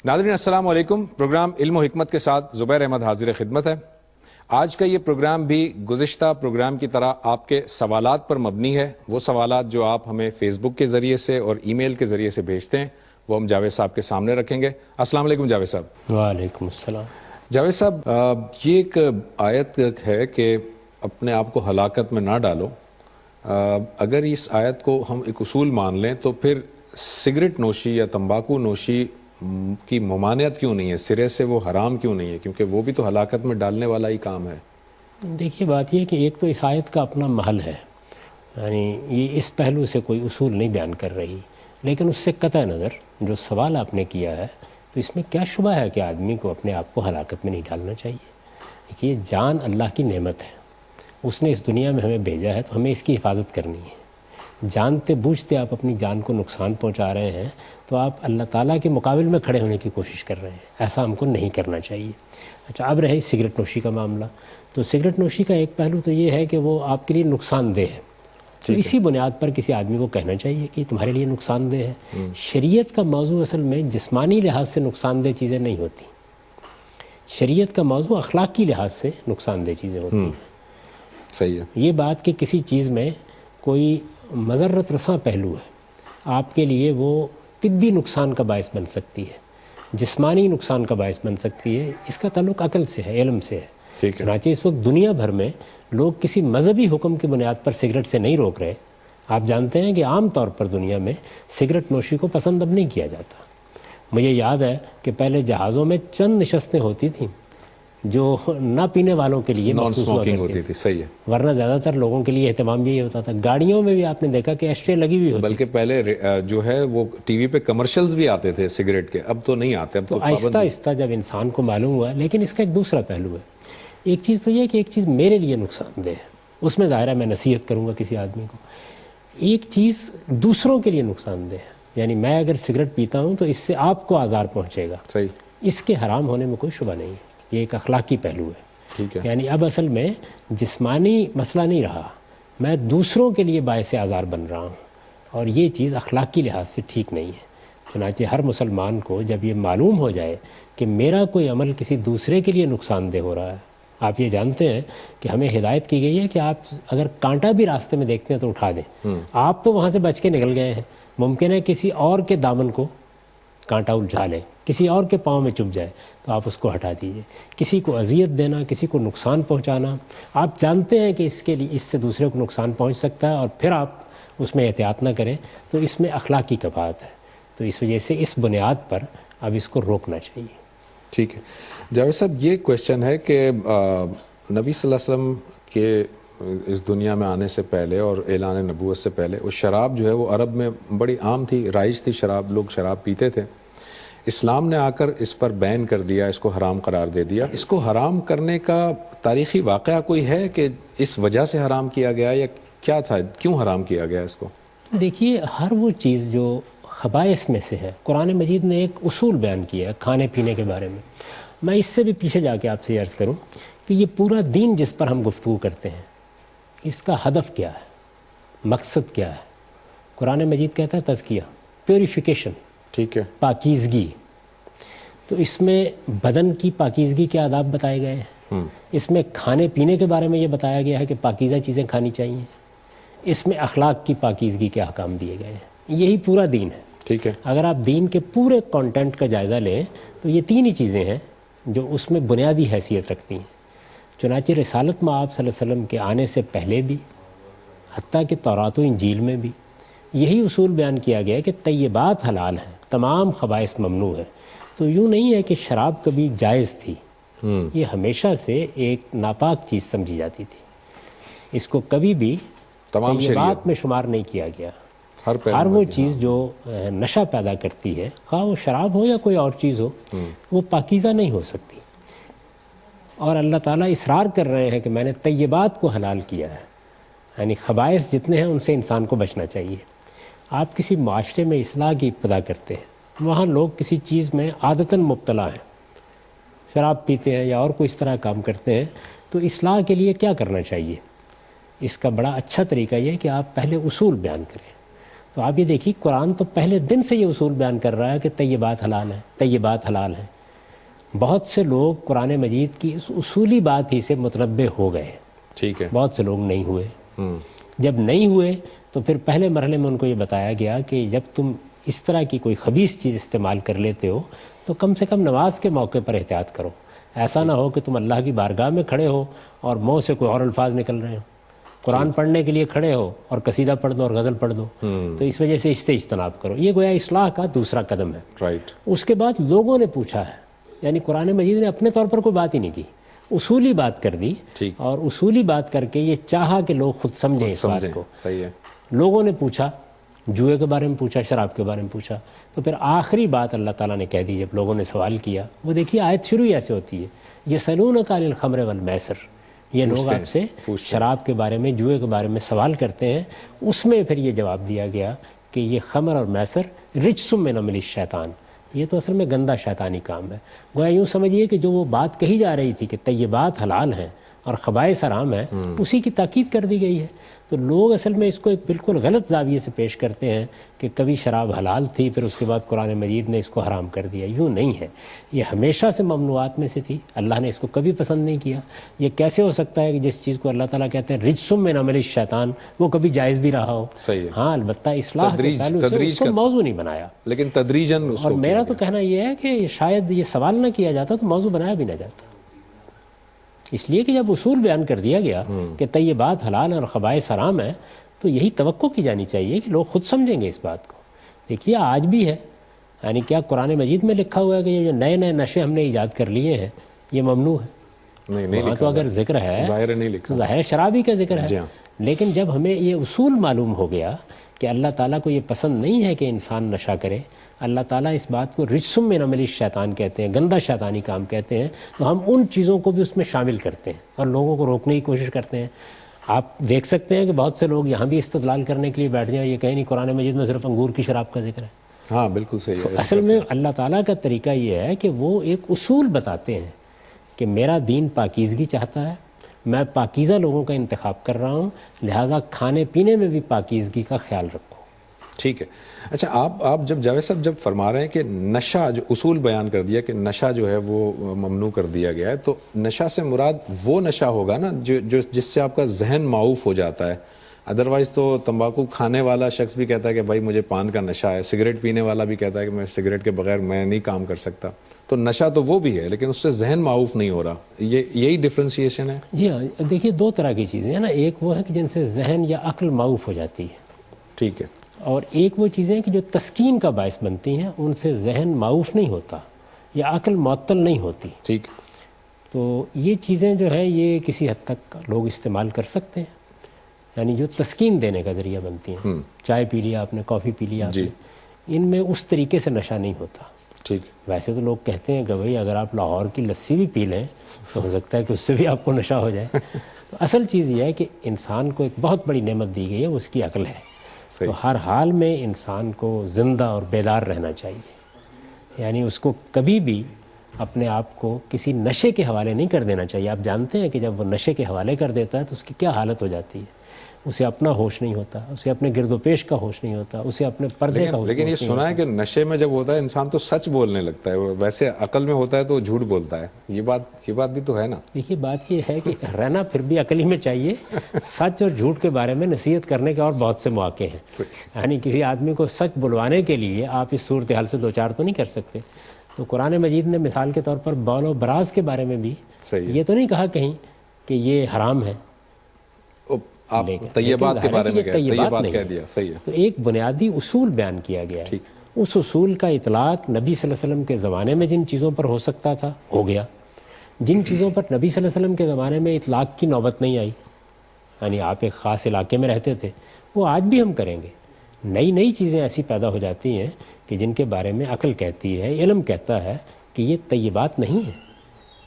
ناظرین السلام علیکم. پروگرام علم و حکمت کے ساتھ زبیر احمد حاضر خدمت ہے. آج کا یہ پروگرام بھی گزشتہ پروگرام کی طرح آپ کے سوالات پر مبنی ہے. وہ سوالات جو آپ ہمیں فیس بک کے ذریعے سے اور ای میل کے ذریعے سے بھیجتے ہیں وہ ہم جاوید صاحب کے سامنے رکھیں گے. السلام علیکم جاوید صاحب. وعلیکم السلام. جاوید صاحب، یہ ایک آیت ہے کہ اپنے آپ کو ہلاکت میں نہ ڈالو. اگر اس آیت کو ہم ایک اصول مان لیں تو پھر سگریٹ نوشی یا تمباکو نوشی کی ممانعت کیوں نہیں ہے؟ سرے سے وہ حرام کیوں نہیں ہے؟ کیونکہ وہ بھی تو ہلاکت میں ڈالنے والا ہی کام ہے. دیکھیے بات یہ کہ ایک تو اس آیت کا اپنا محل ہے، یعنی یہ اس پہلو سے کوئی اصول نہیں بیان کر رہی، لیکن اس سے قطع نظر جو سوال آپ نے کیا ہے تو اس میں کیا شبہ ہے کہ آدمی کو اپنے آپ کو ہلاکت میں نہیں ڈالنا چاہیے. دیکھیے جان اللہ کی نعمت ہے، اس نے اس دنیا میں ہمیں بھیجا ہے تو ہمیں اس کی حفاظت کرنی ہے. جانتے بوجھتے آپ اپنی جان کو نقصان پہنچا رہے ہیں تو آپ اللہ تعالیٰ کے مقابل میں کھڑے ہونے کی کوشش کر رہے ہیں. ایسا ہم کو نہیں کرنا چاہیے. اچھا، اب رہی سگریٹ نوشی کا معاملہ، تو سگریٹ نوشی کا ایک پہلو تو یہ ہے کہ وہ آپ کے لیے نقصان دہ ہے. تو اسی بنیاد پر کسی آدمی کو کہنا چاہیے کہ تمہارے لیے نقصان دہ ہے. شریعت کا موضوع اصل میں جسمانی لحاظ سے نقصان دہ چیزیں نہیں ہوتی، شریعت کا موضوع اخلاقی لحاظ سے نقصان دہ چیزیں ہوتی ہیں. صحیح ہے. یہ بات کہ کسی چیز میں کوئی مضرت رساں پہلو ہے، آپ کے لیے وہ طبی نقصان کا باعث بن سکتی ہے، جسمانی نقصان کا باعث بن سکتی ہے، اس کا تعلق عقل سے ہے، علم سے ہے. چنانچہ اس وقت دنیا بھر میں لوگ کسی مذہبی حکم کی بنیاد پر سگریٹ سے نہیں روک رہے. آپ جانتے ہیں کہ عام طور پر دنیا میں سگریٹ نوشی کو پسند اب نہیں کیا جاتا. مجھے یاد ہے کہ پہلے جہازوں میں چند نشستیں ہوتی تھیں جو نہ پینے والوں کے لیے نان مخصوص ہوا اسموکنگ کرتی ہوتی تھی. صحیح ہے. ورنہ زیادہ تر لوگوں کے لیے اہتمام یہی ہوتا تھا. گاڑیوں میں بھی آپ نے دیکھا کہ ایسٹرے لگی ہوئی ہوتی. بلکہ پہلے جو ہے وہ ٹی وی پہ کمرشلز بھی آتے تھے سگریٹ کے، اب تو نہیں آتے. اب تو آہستہ آہستہ جب انسان کو معلوم ہوا. لیکن اس کا ایک دوسرا پہلو ہے. ایک چیز تو یہ ہے کہ ایک چیز میرے لیے نقصان دہ ہے، اس میں ظاہر ہے میں نصیحت کروں گا کسی آدمی کو. ایک چیز دوسروں کے لیے نقصان دہ ہے، یعنی میں اگر سگریٹ پیتا ہوں تو اس سے آپ کو آزار پہنچے گا. صحیح. اس کے حرام ہونے میں کوئی شبہ نہیں ہے. یہ ایک اخلاقی پہلو ہے. ٹھیک ہے. یعنی اب اصل میں جسمانی مسئلہ نہیں رہا، میں دوسروں کے لیے باعث آزار بن رہا ہوں، اور یہ چیز اخلاقی لحاظ سے ٹھیک نہیں ہے. چنانچہ ہر مسلمان کو جب یہ معلوم ہو جائے کہ میرا کوئی عمل کسی دوسرے کے لیے نقصان دہ ہو رہا ہے. آپ یہ جانتے ہیں کہ ہمیں ہدایت کی گئی ہے کہ آپ اگر کانٹا بھی راستے میں دیکھتے ہیں تو اٹھا دیں. آپ تو وہاں سے بچ کے نکل گئے ہیں، ممکن ہے کسی اور کے دامن کو کانٹا الجھا لے، کسی اور کے پاؤں میں چبھ جائے تو آپ اس کو ہٹا دیجئے. کسی کو اذیت دینا، کسی کو نقصان پہنچانا، آپ جانتے ہیں کہ اس کے لیے اس سے دوسرے کو نقصان پہنچ سکتا ہے اور پھر آپ اس میں احتیاط نہ کریں تو اس میں اخلاقی کباہت ہے. تو اس وجہ سے اس بنیاد پر اب اس کو روکنا چاہیے. ٹھیک ہے. جاوید صاحب، یہ کویشچن ہے کہ نبی صلی اللہ علیہ وسلم کے اس دنیا میں آنے سے پہلے اور اعلان نبوت سے پہلے وہ شراب جو ہے وہ عرب میں بڑی عام تھی، رائج تھی. شراب، لوگ شراب پیتے تھے. اسلام نے آ کر اس پر بین کر دیا، اس کو حرام قرار دے دیا. اس کو حرام کرنے کا تاریخی واقعہ کوئی ہے کہ اس وجہ سے حرام کیا گیا، یا کیا تھا، کیوں حرام کیا گیا اس کو؟ دیکھیے، ہر وہ چیز جو خبائث میں سے ہے، قرآن مجید نے ایک اصول بیان کیا ہے کھانے پینے کے بارے میں. میں اس سے بھی پیچھے جا کے آپ سے عرض کروں کہ یہ پورا دین جس پر ہم گفتگو کرتے ہیں اس کا ہدف کیا ہے، مقصد کیا ہے. قرآن مجید کہتا ہے تزکیہ، پیوریفیکیشن. ٹھیک ہے. پاکیزگی. تو اس میں بدن کی پاکیزگی کے آداب بتائے گئے ہیں. اس میں کھانے پینے کے بارے میں یہ بتایا گیا ہے کہ پاکیزہ چیزیں کھانی چاہیے. اس میں اخلاق کی پاکیزگی کے احکام دیے گئے ہیں. یہی پورا دین ہے. ٹھیک ہے. اگر آپ دین کے پورے کانٹینٹ کا جائزہ لیں تو یہ تین ہی چیزیں ہیں جو اس میں بنیادی حیثیت رکھتی ہیں. چنانچہ رسالت میں آپ صلی اللہ علیہ وسلم کے آنے سے پہلے بھی، حتیٰ کہ تورات و انجیل میں بھی یہی اصول بیان کیا گیا کہ طیبات حلال ہیں، تمام خبائث ممنوع ہے. تو یوں نہیں ہے کہ شراب کبھی جائز تھی، یہ ہمیشہ سے ایک ناپاک چیز سمجھی جاتی تھی. اس کو کبھی بھی تمام طیبات میں شمار نہیں کیا گیا. ہر وہ چیز جو نشہ پیدا کرتی ہے، خواہ وہ شراب ہو یا کوئی اور چیز ہو، وہ پاکیزہ نہیں ہو سکتی. اور اللہ تعالیٰ اصرار کر رہے ہیں کہ میں نے طیبات کو حلال کیا ہے، یعنی خبائث جتنے ہیں ان سے انسان کو بچنا چاہیے. آپ کسی معاشرے میں اصلاح کی ابتدا کرتے ہیں، وہاں لوگ کسی چیز میں عادتاً مبتلا ہیں، شراب پیتے ہیں یا اور کوئی اس طرح کام کرتے ہیں، تو اصلاح کے لیے کیا کرنا چاہیے؟ اس کا بڑا اچھا طریقہ یہ ہے کہ آپ پہلے اصول بیان کریں. تو آپ یہ دیکھیے قرآن تو پہلے دن سے یہ اصول بیان کر رہا ہے کہ طیبات حلال ہیں، طیبات حلال ہیں۔ بہت سے لوگ قرآن مجید کی اس اصولی بات ہی سے متنبع ہو گئے، ٹھیک ہے، بہت سے لوگ نہیں ہوئے۔ جب نہیں ہوئے تو پھر پہلے مرحلے میں ان کو یہ بتایا گیا کہ جب تم اس طرح کی کوئی خبیث چیز استعمال کر لیتے ہو تو کم سے کم نماز کے موقع پر احتیاط کرو، ایسا نہ ہو کہ تم اللہ کی بارگاہ میں کھڑے ہو اور منہ سے کوئی اور الفاظ نکل رہے ہوں، قرآن پڑھنے کے لیے کھڑے ہو اور قصیدہ پڑھ دو اور غزل پڑھ دو، تو اس وجہ سے اس سے اجتناب کرو۔ یہ گویا اصلاح کا دوسرا قدم ہے۔ رائٹ، اس کے بعد لوگوں نے پوچھا ہے، یعنی قرآن مجید نے اپنے طور پر کوئی بات ہی نہیں کی، اصولی بات کر دی، ٹھیک، اور اصولی بات کر کے یہ چاہا کہ لوگ خود سمجھیں اس بات کو۔ صحیح ہے، لوگوں نے پوچھا، جوئے کے بارے میں پوچھا، شراب کے بارے میں پوچھا، تو پھر آخری بات اللہ تعالیٰ نے کہہ دی جب لوگوں نے سوال کیا۔ وہ دیکھیے آیت شروع ہی ایسے ہوتی ہے، یسألونک عن الخمر والمیسر، یہ لوگ آپ سے شراب کے بارے میں، جوئے کے بارے میں سوال کرتے ہیں۔ اس میں پھر یہ جواب دیا گیا کہ یہ خمر اور میسر رجس من عمل الشیطان، یہ تو اصل میں گندا شیطانی کام ہے۔ گویا یوں سمجھیے کہ جو وہ بات کہی جا رہی تھی کہ طیبات حلال ہیں اور خبائث حرام ہیں، اسی کی تاکید کر دی گئی ہے۔ تو لوگ اصل میں اس کو ایک بالکل غلط زاویے سے پیش کرتے ہیں کہ کبھی شراب حلال تھی پھر اس کے بعد قرآن مجید نے اس کو حرام کر دیا۔ یوں نہیں ہے، یہ ہمیشہ سے ممنوعات میں سے تھی، اللہ نے اس کو کبھی پسند نہیں کیا۔ یہ کیسے ہو سکتا ہے کہ جس چیز کو اللہ تعالیٰ کہتے ہیں رجس من عمل الشیطان، وہ کبھی جائز بھی رہا ہو؟ صحیح ہے، ہاں، البتہ اصلاح کے پہلو سے اس کو موضوع نہیں بنایا، لیکن تدریجاً اس اور کو میرا تو کہنا یہ ہے کہ شاید یہ سوال نہ کیا جاتا تو موضوع بنایا بھی نہ جاتا، اس لیے کہ جب اصول بیان کر دیا گیا کہ طیبات حلال اور خبائث حرام ہیں تو یہی توقع کی جانی چاہیے کہ لوگ خود سمجھیں گے اس بات کو۔ دیکھیے آج بھی ہے، یعنی کیا قرآن مجید میں لکھا ہوا ہے کہ یہ جو نئے نئے نشے ہم نے ایجاد کر لیے ہیں یہ ممنوع ہے؟ نہیں وہاں تو اگر ذکر ہے، ظاہر نہیں لکھا، تو ظاہر شرابی کا ذکر ہے، جی ہاں، لیکن جب ہمیں یہ اصول معلوم ہو گیا کہ اللہ تعالیٰ کو یہ پسند نہیں ہے کہ انسان نشہ کرے، اللہ تعالیٰ اس بات کو رجس من عمل الشیطان کہتے ہیں، گندا شیطانی کام کہتے ہیں، تو ہم ان چیزوں کو بھی اس میں شامل کرتے ہیں اور لوگوں کو روکنے کی کوشش کرتے ہیں۔ آپ دیکھ سکتے ہیں کہ بہت سے لوگ یہاں بھی استدلال کرنے کے لیے بیٹھ جائیں، یہ کہیں نہیں قرآن مجید میں صرف انگور کی شراب کا ذکر ہے۔ ہاں بالکل صحیح ہے، اصل میں اللہ تعالیٰ کا طریقہ یہ ہے کہ وہ ایک اصول بتاتے ہیں کہ میرا دین پاکیزگی چاہتا ہے، میں پاکیزہ لوگوں کا انتخاب کر رہا ہوں، لہٰذا کھانے پینے میں بھی پاکیزگی کا خیال رکھو۔ ٹھیک ہے۔ اچھا آپ جب جاوید صاحب جب فرما رہے ہیں کہ نشہ جو اصول بیان کر دیا کہ نشہ جو ہے وہ ممنوع کر دیا گیا ہے، تو نشہ سے مراد وہ نشہ ہوگا نا جو جس سے آپ کا ذہن معوف ہو جاتا ہے؟ ادروائز تو تمباکو کھانے والا شخص بھی کہتا ہے کہ بھائی مجھے پان کا نشہ ہے، سگریٹ پینے والا بھی کہتا ہے کہ میں سگریٹ کے بغیر میں نہیں کام کر سکتا، تو نشہ تو وہ بھی ہے لیکن اس سے ذہن معوف نہیں ہو رہا، یہی ڈفرینسیشن ہے؟ جی ہاں، دیکھیے دو طرح کی چیزیں ہیں نا، ایک وہ ہے کہ جن سے ذہن یا عقل معوف ہو جاتی ہے، ٹھیک ہے، اور ایک وہ چیزیں کہ جو تسکین کا باعث بنتی ہیں، ان سے ذہن معوف نہیں ہوتا یا عقل معطل نہیں ہوتی۔ ٹھیک، تو یہ چیزیں جو ہے یہ کسی حد تک لوگ استعمال کر سکتے ہیں، یعنی جو تسکین دینے کا ذریعہ بنتی ہیں، چائے پی لیا آپ نے، کافی پی لیا آپ نے، ان میں اس طریقے سے نشہ نہیں ہوتا۔ ٹھیک، ویسے تو لوگ کہتے ہیں کہ بھئی اگر آپ لاہور کی لسی بھی پی لیں تو ہو سکتا ہے کہ اس سے بھی آپ کو نشہ ہو جائے۔ تو اصل چیز یہ ہے کہ انسان کو ایک بہت بڑی نعمت دی گئی ہے، وہ اس کی عقل ہے۔ تو ہر حال میں انسان کو زندہ اور بیدار رہنا چاہیے، یعنی اس کو کبھی بھی اپنے آپ کو کسی نشے کے حوالے نہیں کر دینا چاہیے۔ آپ جانتے ہیں کہ جب وہ نشے کے حوالے کر دیتا ہے تو اس کی کیا حالت ہو جاتی ہے، اسے اپنا ہوش نہیں ہوتا، اسے اپنے گرد و پیش کا ہوش نہیں ہوتا، اسے اپنے پردے کا ہوش لیکن یہ سنا ہے کہ نشے میں جب ہوتا ہے انسان تو سچ بولنے لگتا ہے، ویسے عقل میں ہوتا ہے تو جھوٹ بولتا ہے، یہ بات بھی تو ہے نا؟ دیکھیے بات یہ ہے کہ رہنا پھر بھی عقل ہی میں چاہیے، سچ اور جھوٹ کے بارے میں نصیحت کرنے کے اور بہت سے مواقع ہیں، یعنی کسی آدمی کو سچ بلوانے کے لیے آپ اس صورتحال سے دو چار تو نہیں کر سکتے۔ تو قرآن مجید نے مثال کے طور پر بول و براز کے بارے میں بھی یہ تو نہیں کہا کہیں کہ یہ حرام ہے، آپ طیبات کے بارے میں طیبات کہہ دیا، صحیح ہے۔ تو ایک بنیادی اصول بیان کیا گیا ہے، اس اصول کا اطلاق نبی صلی اللہ علیہ وسلم کے زمانے میں جن چیزوں پر ہو سکتا تھا ہو گیا، جن چیزوں پر نبی صلی اللہ علیہ وسلم کے زمانے میں اطلاق کی نوبت نہیں آئی، یعنی آپ ایک خاص علاقے میں رہتے تھے، وہ آج بھی ہم کریں گے۔ نئی چیزیں ایسی پیدا ہو جاتی ہیں کہ جن کے بارے میں عقل کہتی ہے، علم کہتا ہے کہ یہ طیبات نہیں ہیں،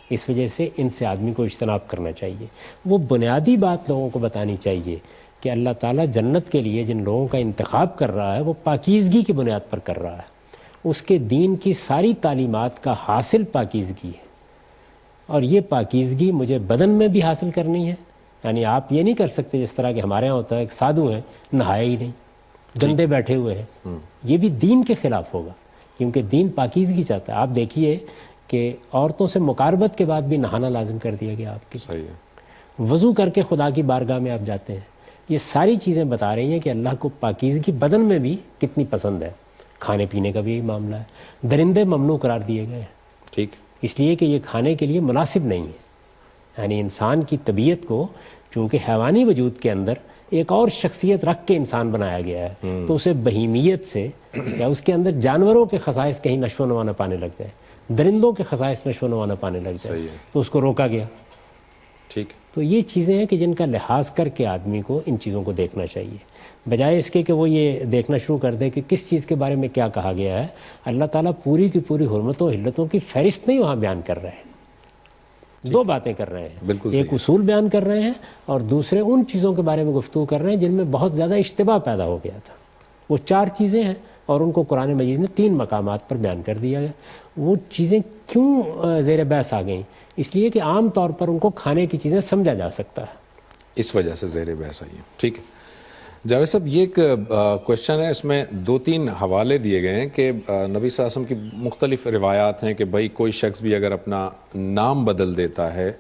اس وجہ سے ان سے آدمی کو اجتناب کرنا چاہیے۔ وہ بنیادی بات لوگوں کو بتانی چاہیے کہ اللہ تعالیٰ جنت کے لیے جن لوگوں کا انتخاب کر رہا ہے وہ پاکیزگی کی بنیاد پر کر رہا ہے، اس کے دین کی ساری تعلیمات کا حاصل پاکیزگی ہے، اور یہ پاکیزگی مجھے بدن میں بھی حاصل کرنی ہے۔ یعنی آپ یہ نہیں کر سکتے جس طرح کہ ہمارے یہاں ہوتا ہے، ایک سادھو ہیں نہائے ہی نہیں، گندے بیٹھے ہوئے ہیں، یہ بھی دین کے خلاف ہوگا، کیونکہ دین پاکیزگی چاہتا ہے۔ آپ دیکھیے کہ عورتوں سے مقاربت کے بعد بھی نہانا لازم کر دیا گیا آپ کے، صحیح ہے، وضو کر کے خدا کی بارگاہ میں آپ جاتے ہیں۔ یہ ساری چیزیں بتا رہی ہیں کہ اللہ کو پاکیزگی بدن میں بھی کتنی پسند ہے۔ کھانے پینے کا بھی یہی معاملہ ہے، درندے ممنوع قرار دیے گئے ہیں ٹھیک، اس لیے کہ یہ کھانے کے لیے مناسب نہیں ہے۔ یعنی انسان کی طبیعت کو چونکہ حیوانی وجود کے اندر ایک اور شخصیت رکھ کے انسان بنایا گیا ہے، تو اسے بہیمیت سے یا اس کے اندر جانوروں کے خصائص کہیں نشو و نما نہ پانے لگ جائے، درندوں کے خصائص نشو و نما نہ پانے لگ جائے، صحیح ہے، تو اس کو روکا گیا۔ ٹھیک، تو یہ چیزیں ہیں کہ جن کا لحاظ کر کے آدمی کو ان چیزوں کو دیکھنا چاہیے، بجائے اس کے کہ وہ یہ دیکھنا شروع کر دے کہ کس چیز کے بارے میں کیا کہا گیا ہے۔ اللہ تعالیٰ پوری کی پوری حرمتوں و حلتوں کی فہرست نہیں وہاں بیان کر رہے ہیں، دو باتیں کر رہے ہیں، بالکل ایک اصول بیان کر رہے ہیں اور دوسرے ان چیزوں کے بارے میں گفتگو کر رہے ہیں جن میں بہت زیادہ اشتباہ پیدا ہو گیا تھا۔ وہ 4 چیزیں ہیں اور ان کو قرآن مجید نے 3 مقامات پر بیان کر دیا گیا۔ وہ چیزیں کیوں زیر بحث آ گئیں؟ اس لیے کہ عام طور پر ان کو کھانے کی چیزیں سمجھا جا سکتا ہے، اس وجہ سے زیر بحث آئی ہے، ٹھیک ہے۔ جاوید صاحب یہ ایک کوشچن ہے، اس میں 2-3 حوالے دیے گئے ہیں کہ نبی صلی اللہ علیہ وسلم کی مختلف روایات ہیں کہ بھائی کوئی شخص بھی اگر اپنا نام بدل دیتا ہے،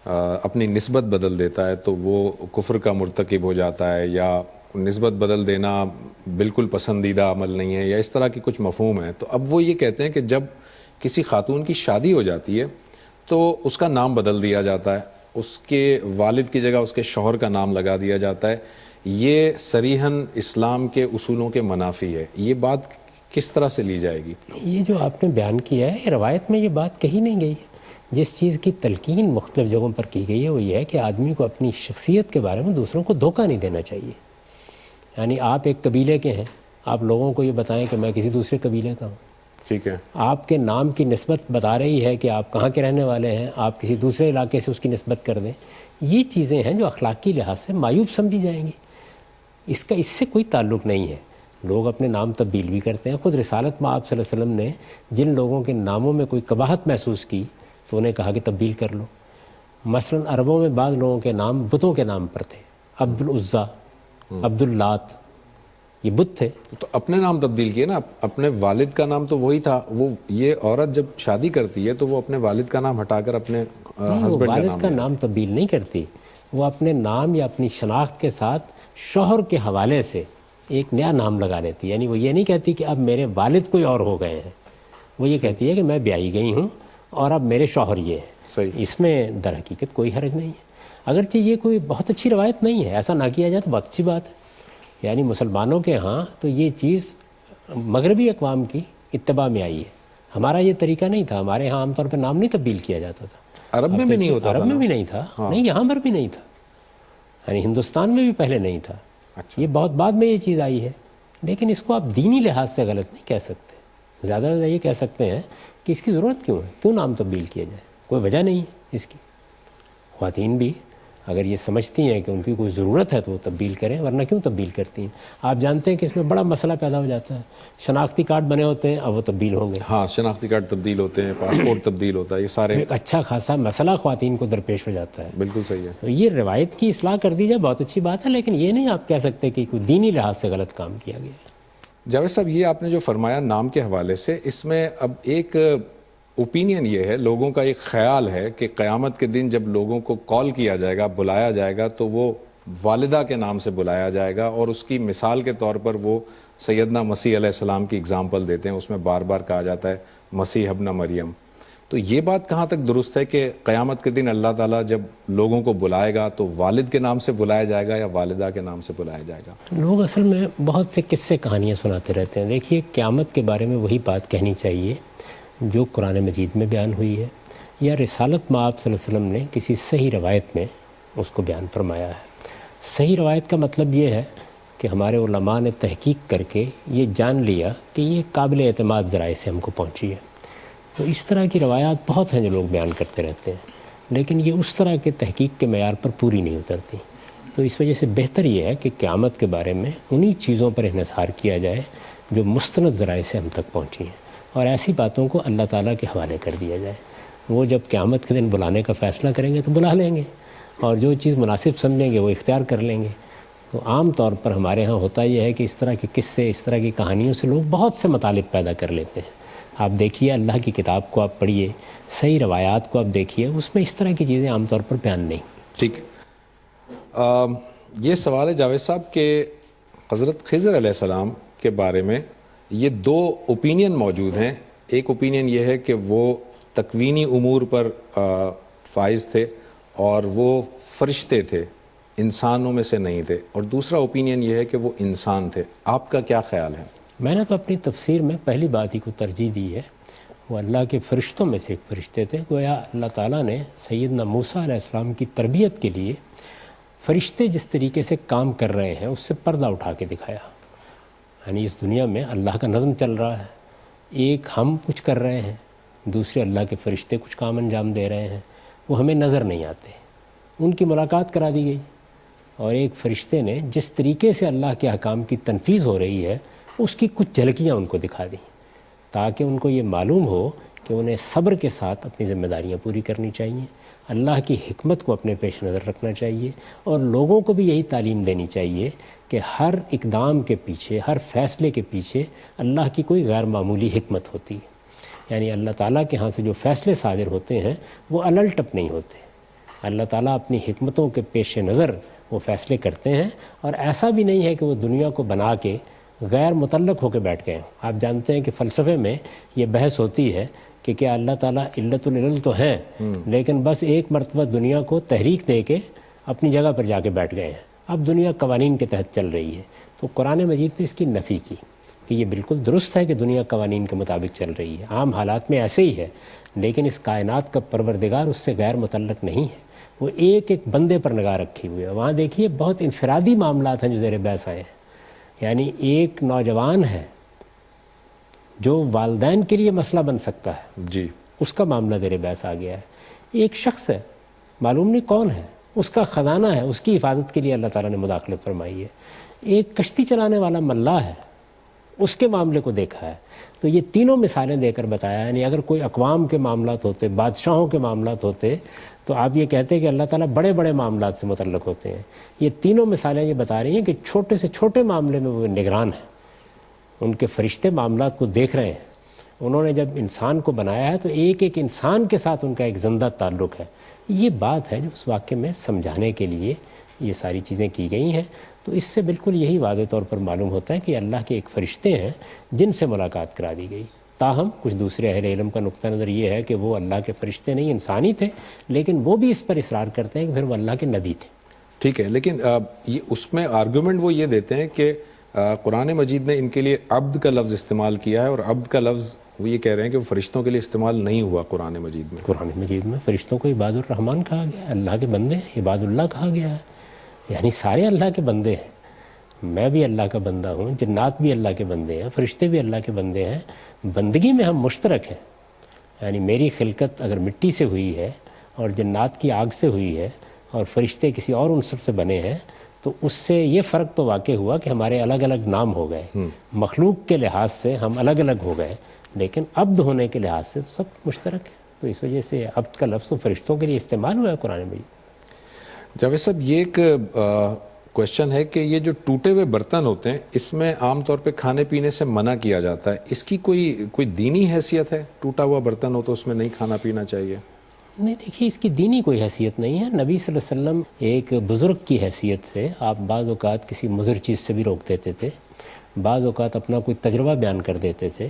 اپنی نسبت بدل دیتا ہے تو وہ کفر کا مرتکب ہو جاتا ہے، یا نسبت بدل دینا بالکل پسندیدہ عمل نہیں ہے، یا اس طرح کی کچھ مفہوم ہے۔ تو اب وہ یہ کہتے ہیں کہ جب کسی خاتون کی شادی ہو جاتی ہے تو اس کا نام بدل دیا جاتا ہے، اس کے والد کی جگہ اس کے شوہر کا نام لگا دیا جاتا ہے، یہ صریحاً اسلام کے اصولوں کے منافی ہے۔ یہ بات کس طرح سے لی جائے گی؟ یہ جو آپ نے بیان کیا ہے، روایت میں یہ بات کہی نہیں گئی۔ جس چیز کی تلقین مختلف جگہوں پر کی گئی ہے وہ یہ ہے کہ آدمی کو اپنی شخصیت کے بارے میں دوسروں کو دھوکہ نہیں دینا چاہیے۔ یعنی آپ ایک قبیلے کے ہیں، آپ لوگوں کو یہ بتائیں کہ میں کسی دوسرے قبیلے کا ہوں، ٹھیک ہے، آپ کے نام کی نسبت بتا رہی ہے کہ آپ کہاں کے رہنے والے ہیں، آپ کسی دوسرے علاقے سے اس کی نسبت کر دیں، یہ چیزیں ہیں جو اخلاقی لحاظ سے معیوب سمجھی جائیں گی۔ اس سے کوئی تعلق نہیں ہے۔ لوگ اپنے نام تبدیل بھی کرتے ہیں، خود رسالت میں آپ صلی اللہ علیہ وسلم نے جن لوگوں کے ناموں میں کوئی قباحت محسوس کی تو انہیں کہا کہ تبدیل کر لو۔ مثلا عربوں میں بعض لوگوں کے نام بتوں کے نام پر تھے، عبد العزیٰ، عبد اللات، یہ بت تھے۔ تو اپنے نام تبدیل کیے نا، اپنے والد کا نام تو وہی تھا۔ وہ یہ عورت جب شادی کرتی ہے تو وہ اپنے والد کا نام ہٹا کر اپنے ہسبینڈ والد کا نام تبدیل نہیں کرتی، وہ اپنے نام یا اپنی شناخت کے ساتھ شوہر کے حوالے سے ایک نیا نام لگا لیتی ہے۔ یعنی وہ یہ نہیں کہتی کہ اب میرے والد کوئی اور ہو گئے ہیں، وہ یہ کہتی ہے کہ میں بیائی گئی ہوں اور اب میرے شوہر یہ ہیں۔ صحیح، اس میں در حقیقت کوئی حرج نہیں ہے، اگرچہ یہ کوئی بہت اچھی روایت نہیں ہے، ایسا نہ کیا جائے تو بہت اچھی بات ہے۔ یعنی مسلمانوں کے ہاں تو یہ چیز مغربی اقوام کی اتباع میں آئی ہے، ہمارا یہ طریقہ نہیں تھا۔ ہمارے ہاں عام طور پہ نام نہیں تبدیل کیا جاتا تھا، عرب میں بھی نہیں ہوتا، عرب میں بھی نہیں تھا، نہیں یہاں پر بھی نہیں تھا، یعنی ہندوستان میں بھی پہلے نہیں تھا۔ یہ بہت بعد میں یہ چیز آئی ہے، لیکن اس کو آپ دینی لحاظ سے غلط نہیں کہہ سکتے۔ زیادہ سے زیادہ یہ کہہ سکتے ہیں کہ اس کی ضرورت کیوں ہے، کیوں نام تبدیل کیا جائے، کوئی وجہ نہیں ہے اس کی۔ خواتین بھی اگر یہ سمجھتی ہیں کہ ان کی کوئی ضرورت ہے تو وہ تبدیل کریں، ورنہ کیوں تبدیل کرتی ہیں؟ آپ جانتے ہیں کہ اس میں بڑا مسئلہ پیدا ہو جاتا ہے، شناختی کارڈ بنے ہوتے ہیں، اب وہ تبدیل ہوں گے، ہاں، شناختی کارڈ تبدیل ہوتے ہیں، پاسپورٹ تبدیل ہوتا ہے، یہ سارے ایک اچھا خاصا مسئلہ خواتین کو درپیش ہو جاتا ہے۔ بالکل صحیح ہے۔ تو یہ روایت کی اصلاح کر دی جائے بہت اچھی بات ہے، لیکن یہ نہیں آپ کہہ سکتے کہ کوئی دینی لحاظ سے غلط کام کیا گیا ہے۔ جاوید صاحب یہ آپ نے جو فرمایا نام کے حوالے سے، اس میں اب ایک اوپینین یہ ہے، لوگوں کا ایک خیال ہے کہ قیامت کے دن جب لوگوں کو کال کیا جائے گا، بلایا جائے گا، تو وہ والدہ کے نام سے بلایا جائے گا، اور اس کی مثال کے طور پر وہ سیدنا مسیح علیہ السلام کی اگزامپل دیتے ہیں، اس میں بار بار کہا جاتا ہے مسیح ابن مریم۔ تو یہ بات کہاں تک درست ہے کہ قیامت کے دن اللہ تعالیٰ جب لوگوں کو بلائے گا تو والد کے نام سے بلایا جائے گا یا والدہ کے نام سے بلایا جائے گا؟ لوگ اصل میں بہت سے قصے کہانیاں سناتے رہتے ہیں۔ دیکھیے قیامت کے بارے میں وہی بات کہنی چاہیے جو قرآن مجید میں بیان ہوئی ہے، یا رسالت مآب صلی اللہ علیہ وسلم نے کسی صحیح روایت میں اس کو بیان فرمایا ہے۔ صحیح روایت کا مطلب یہ ہے کہ ہمارے علماء نے تحقیق کر کے یہ جان لیا کہ یہ قابل اعتماد ذرائع سے ہم کو پہنچی ہے۔ تو اس طرح کی روایات بہت ہیں جو لوگ بیان کرتے رہتے ہیں، لیکن یہ اس طرح کے تحقیق کے معیار پر پوری نہیں اترتی۔ تو اس وجہ سے بہتر یہ ہے کہ قیامت کے بارے میں انہی چیزوں پر انحصار کیا جائے جو مستند ذرائع سے ہم تک پہنچی ہیں، اور ایسی باتوں کو اللہ تعالیٰ کے حوالے کر دیا جائے۔ وہ جب قیامت کے دن بلانے کا فیصلہ کریں گے تو بلا لیں گے، اور جو چیز مناسب سمجھیں گے وہ اختیار کر لیں گے۔ تو عام طور پر ہمارے ہاں ہوتا یہ ہے کہ اس طرح کے قصے، اس طرح کی کہانیوں سے لوگ بہت سے مطالب پیدا کر لیتے ہیں۔ آپ دیکھیے اللہ کی کتاب کو آپ پڑھیے، صحیح روایات کو آپ دیکھیے، اس میں اس طرح کی چیزیں عام طور پر بیان نہیں۔ ٹھیک ہے، یہ سوال ہے جاوید صاحب کہ حضرت خضر علیہ السلام کے بارے میں یہ دو اوپینین موجود ہیں۔ ایک اوپینین یہ ہے کہ وہ تکوینی امور پر فائز تھے اور وہ فرشتے تھے، انسانوں میں سے نہیں تھے، اور دوسرا اوپینین یہ ہے کہ وہ انسان تھے۔ آپ کا کیا خیال ہے؟ میں نے تو اپنی تفسیر میں پہلی بات ہی کو ترجیح دی ہے، وہ اللہ کے فرشتوں میں سے ایک فرشتے تھے۔ گویا اللہ تعالیٰ نے سیدنا موسیٰ علیہ السلام کی تربیت کے لیے فرشتے جس طریقے سے کام کر رہے ہیں اس سے پردہ اٹھا کے دکھایا۔ یعنی اس دنیا میں اللہ کا نظم چل رہا ہے، ایک ہم کچھ کر رہے ہیں، دوسرے اللہ کے فرشتے کچھ کام انجام دے رہے ہیں، وہ ہمیں نظر نہیں آتے، ان کی ملاقات کرا دی گئی، اور ایک فرشتے نے جس طریقے سے اللہ کے احکام کی تنفیذ ہو رہی ہے اس کی کچھ جھلکیاں ان کو دکھا دیں، تاکہ ان کو یہ معلوم ہو کہ انہیں صبر کے ساتھ اپنی ذمہ داریاں پوری کرنی چاہیے، اللہ کی حکمت کو اپنے پیش نظر رکھنا چاہیے، اور لوگوں کو بھی یہی تعلیم دینی چاہیے کہ ہر اقدام کے پیچھے، ہر فیصلے کے پیچھے اللہ کی کوئی غیر معمولی حکمت ہوتی ہے۔ یعنی اللہ تعالیٰ کے ہاں سے جو فیصلے صادر ہوتے ہیں وہ الٹپ نہیں ہوتے، اللہ تعالیٰ اپنی حکمتوں کے پیش نظر وہ فیصلے کرتے ہیں، اور ایسا بھی نہیں ہے کہ وہ دنیا کو بنا کے غیر متعلق ہو کے بیٹھ گئے ہیں۔ آپ جانتے ہیں کہ فلسفے میں یہ بحث ہوتی ہے کہ کیا اللہ تعالیٰ علت العلل تو ہیں لیکن بس ایک مرتبہ دنیا کو تحریک دے کے اپنی جگہ پر جا کے بیٹھ گئے ہیں، اب دنیا قوانین کے تحت چل رہی ہے۔ تو قرآن مجید نے اس کی نفی کی کہ یہ بالکل درست ہے کہ دنیا قوانین کے مطابق چل رہی ہے، عام حالات میں ایسے ہی ہے، لیکن اس کائنات کا پروردگار اس سے غیر متعلق نہیں ہے، وہ ایک ایک بندے پر نگاہ رکھی ہوئی ہے۔ وہاں دیکھیے بہت انفرادی معاملات ہیں جو زیر بحث آئے ہیں، یعنی ایک نوجوان ہے جو والدین کے لیے مسئلہ بن سکتا ہے، جی، اس کا معاملہ زیر بحث آ گیا ہے۔ ایک شخص ہے، معلوم نہیں کون ہے، اس کا خزانہ ہے، اس کی حفاظت کے لیے اللہ تعالیٰ نے مداخلت فرمائی ہے۔ ایک کشتی چلانے والا ملاح ہے، اس کے معاملے کو دیکھا ہے۔ تو یہ تینوں مثالیں دے کر بتایا، یعنی اگر کوئی اقوام کے معاملات ہوتے، بادشاہوں کے معاملات ہوتے، تو آپ یہ کہتے ہیں کہ اللہ تعالیٰ بڑے بڑے معاملات سے متعلق ہوتے ہیں۔ یہ تینوں مثالیں یہ بتا رہی ہیں کہ چھوٹے سے چھوٹے معاملے میں وہ نگران ہیں، ان کے فرشتے معاملات کو دیکھ رہے ہیں۔ انہوں نے جب انسان کو بنایا ہے تو ایک ایک انسان کے ساتھ ان کا ایک زندہ تعلق ہے۔ یہ بات ہے جو اس واقعے میں سمجھانے کے لیے یہ ساری چیزیں کی گئی ہیں۔ تو اس سے بالکل یہی واضح طور پر معلوم ہوتا ہے کہ اللہ کے ایک فرشتے ہیں جن سے ملاقات کرا دی گئی۔ تاہم کچھ دوسرے اہل علم کا نقطہ نظر یہ ہے کہ وہ اللہ کے فرشتے نہیں، انسانی تھے، لیکن وہ بھی اس پر اصرار کرتے ہیں کہ پھر وہ اللہ کے نبی تھے۔ ٹھیک ہے، لیکن یہ اس میں آرگومنٹ وہ یہ دیتے ہیں کہ قرآن مجید نے ان کے لیے عبد کا لفظ استعمال کیا ہے، اور عبد کا لفظ وہ یہ کہہ رہے ہیں کہ وہ فرشتوں کے لیے استعمال نہیں ہوا قرآن مجید میں۔ قرآن مجید میں فرشتوں کو عباد الرحمن کہا گیا ہے، اللہ کے بندے ہیں، عباد اللہ کہا گیا ہے، یعنی سارے اللہ کے بندے ہیں۔ میں بھی اللہ کا بندہ ہوں، جنات بھی اللہ کے بندے ہیں، فرشتے بھی اللہ کے بندے ہیں، بندگی میں ہم مشترک ہیں۔ یعنی میری خلقت اگر مٹی سے ہوئی ہے اور جنات کی آگ سے ہوئی ہے اور فرشتے کسی اور عنصر سے بنے ہیں، تو اس سے یہ فرق تو واقع ہوا کہ ہمارے الگ الگ نام ہو گئے، مخلوق کے لحاظ سے ہم الگ الگ ہو گئے، لیکن عبد ہونے کے لحاظ سے سب مشترک ہے۔ تو اس وجہ سے عبد کا لفظ فرشتوں کے لیے استعمال ہوا ہے قرآن مجید۔ جاوید صاحب، یہ ایک کوشچن ہے کہ یہ جو ٹوٹے ہوئے برتن ہوتے ہیں اس میں عام طور پہ کھانے پینے سے منع کیا جاتا ہے، اس کی کوئی دینی حیثیت ہے؟ ٹوٹا ہوا برتن ہو تو اس میں نہیں کھانا پینا چاہیے؟ نہیں، دیکھیے اس کی دینی کوئی حیثیت نہیں ہے۔ نبی صلی اللہ علیہ وسلم ایک بزرگ کی حیثیت سے آپ بعض اوقات کسی مضر چیز سے بھی روک دیتے تھے، بعض اوقات اپنا کوئی تجربہ بیان کر دیتے تھے۔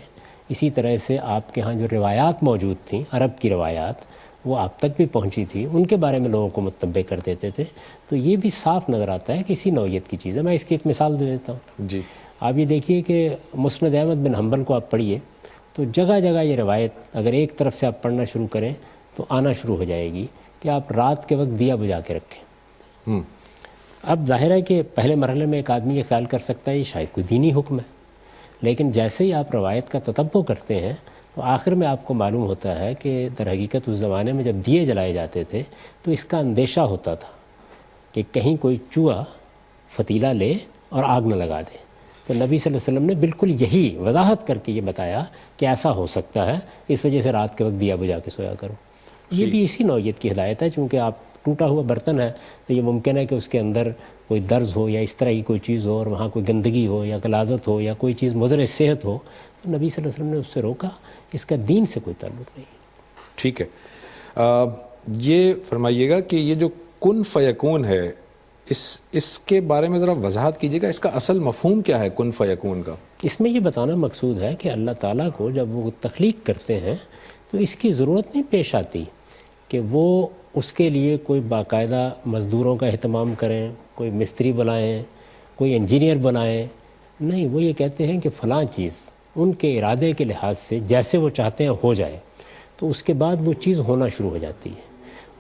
اسی طرح سے آپ کے ہاں جو روایات موجود تھیں، عرب کی روایات، وہ آپ تک بھی پہنچی تھی، ان کے بارے میں لوگوں کو متنبع کر دیتے تھے۔ تو یہ بھی صاف نظر آتا ہے کہ اسی نوعیت کی چیز ہے۔ میں اس کی ایک مثال دے دیتا ہوں۔ جی، آپ یہ دیکھیے کہ مسند احمد بن حنبل کو آپ پڑھیے تو جگہ جگہ یہ روایت اگر ایک طرف سے آپ پڑھنا شروع کریں تو آنا شروع ہو جائے گی کہ آپ رات کے وقت دیا بجھا کے رکھیں۔ اب ظاہر ہے کہ پہلے مرحلے میں ایک آدمی یہ خیال کر سکتا ہے یہ شاید کوئی دینی حکم ہے، لیکن جیسے ہی آپ روایت کا تتبع کرتے ہیں تو آخر میں آپ کو معلوم ہوتا ہے کہ در حقیقت اس زمانے میں جب دیے جلائے جاتے تھے تو اس کا اندیشہ ہوتا تھا کہ کہیں کوئی چوہا فتیلہ لے اور آگ نہ لگا دے۔ تو نبی صلی اللہ علیہ وسلم نے بالکل یہی وضاحت کر کے یہ بتایا کہ ایسا ہو سکتا ہے، اس وجہ سے رات کے وقت دیا بجھا کے سویا کرو۔ یہ بھی اسی نوعیت کی ہدایت ہے، چونکہ آپ ٹوٹا ہوا برتن ہے تو یہ ممکن ہے کہ اس کے اندر کوئی درز ہو یا اس طرح کی کوئی چیز ہو اور وہاں کوئی گندگی ہو یا غلاظت ہو یا کوئی چیز مضر صحت ہو، تو نبی صلی اللہ علیہ وسلم نے اس سے روکا، اس کا دین سے کوئی تعلق نہیں۔ ٹھیک ہے، یہ فرمائیے گا کہ یہ جو کن فیکون ہے، اس کے بارے میں ذرا وضاحت کیجیے گا، اس کا اصل مفہوم کیا ہے کن فیکون کا؟ اس میں یہ بتانا مقصود ہے کہ اللہ تعالیٰ کو جب وہ تخلیق کرتے ہیں تو اس کی ضرورت نہیں پیش آتی کہ وہ اس کے لیے کوئی باقاعدہ مزدوروں کا اہتمام کریں، کوئی مستری بلائیں، کوئی انجینئر بلائیں، نہیں، وہ یہ کہتے ہیں کہ فلاں چیز ان کے ارادے کے لحاظ سے جیسے وہ چاہتے ہیں ہو جائے، تو اس کے بعد وہ چیز ہونا شروع ہو جاتی ہے۔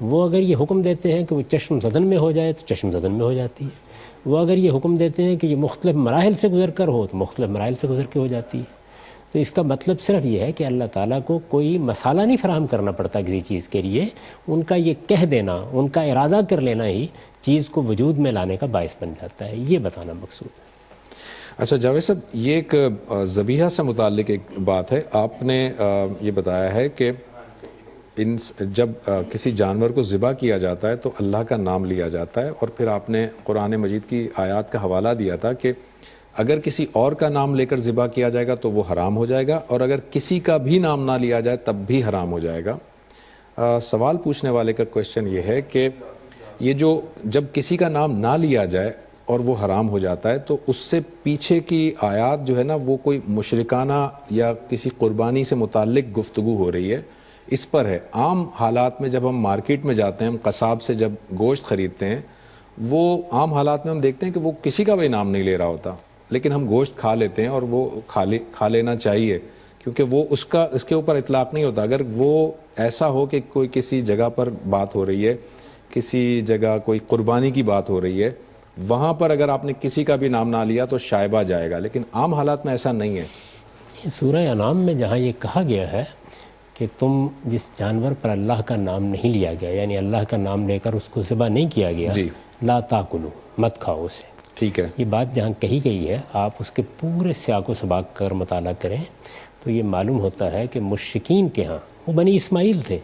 وہ اگر یہ حکم دیتے ہیں کہ وہ چشم زدن میں ہو جائے تو چشم زدن میں ہو جاتی ہے، وہ اگر یہ حکم دیتے ہیں کہ یہ مختلف مراحل سے گزر کر ہو تو مختلف مراحل سے گزر کے ہو جاتی ہے۔ تو اس کا مطلب صرف یہ ہے کہ اللہ تعالیٰ کو کوئی مسالہ نہیں فراہم کرنا پڑتا کسی چیز کے لیے، ان کا یہ کہہ دینا، ان کا ارادہ کر لینا ہی چیز کو وجود میں لانے کا باعث بن جاتا ہے، یہ بتانا مقصود ہے۔ اچھا جاوید صاحب، یہ ایک ذبیحہ سے متعلق ایک بات ہے، آپ نے یہ بتایا ہے کہ جب کسی جانور کو ذبح کیا جاتا ہے تو اللہ کا نام لیا جاتا ہے، اور پھر آپ نے قرآن مجید کی آیات کا حوالہ دیا تھا کہ اگر کسی اور کا نام لے کر ذبح کیا جائے گا تو وہ حرام ہو جائے گا، اور اگر کسی کا بھی نام نہ لیا جائے تب بھی حرام ہو جائے گا۔ سوال پوچھنے والے کا کوشچن یہ ہے کہ یہ جو جب کسی کا نام نہ لیا جائے اور وہ حرام ہو جاتا ہے تو اس سے پیچھے کی آیات جو ہے نا وہ کوئی مشرکانہ یا کسی قربانی سے متعلق گفتگو ہو رہی ہے، اس پر ہے۔ عام حالات میں جب ہم مارکیٹ میں جاتے ہیں، ہم قصاب سے جب گوشت خریدتے ہیں، وہ عام حالات میں ہم دیکھتے ہیں کہ وہ کسی کا بھی نام نہیں لے رہا ہوتا، لیکن ہم گوشت کھا لیتے ہیں، اور وہ کھا لینا چاہیے کیونکہ وہ اس کے اوپر اطلاق نہیں ہوتا۔ اگر وہ ایسا ہو کہ کوئی کسی جگہ پر بات ہو رہی ہے، کسی جگہ کوئی قربانی کی بات ہو رہی ہے، وہاں پر اگر آپ نے کسی کا بھی نام نہ لیا تو شائبہ جائے گا، لیکن عام حالات میں ایسا نہیں ہے۔ سورہ انعام میں جہاں یہ کہا گیا ہے کہ تم جس جانور پر اللہ کا نام نہیں لیا گیا، یعنی اللہ کا نام لے کر اس کو ذبح نہیں کیا گیا، جی، لا تاکلو، مت کھاؤ اسے، ٹھیک ہے، یہ بات جہاں کہی گئی ہے، آپ اس کے پورے سیاق و سباق کر مطالعہ کریں تو یہ معلوم ہوتا ہے کہ مشرکین کے ہاں، وہ بنی اسماعیل تھے،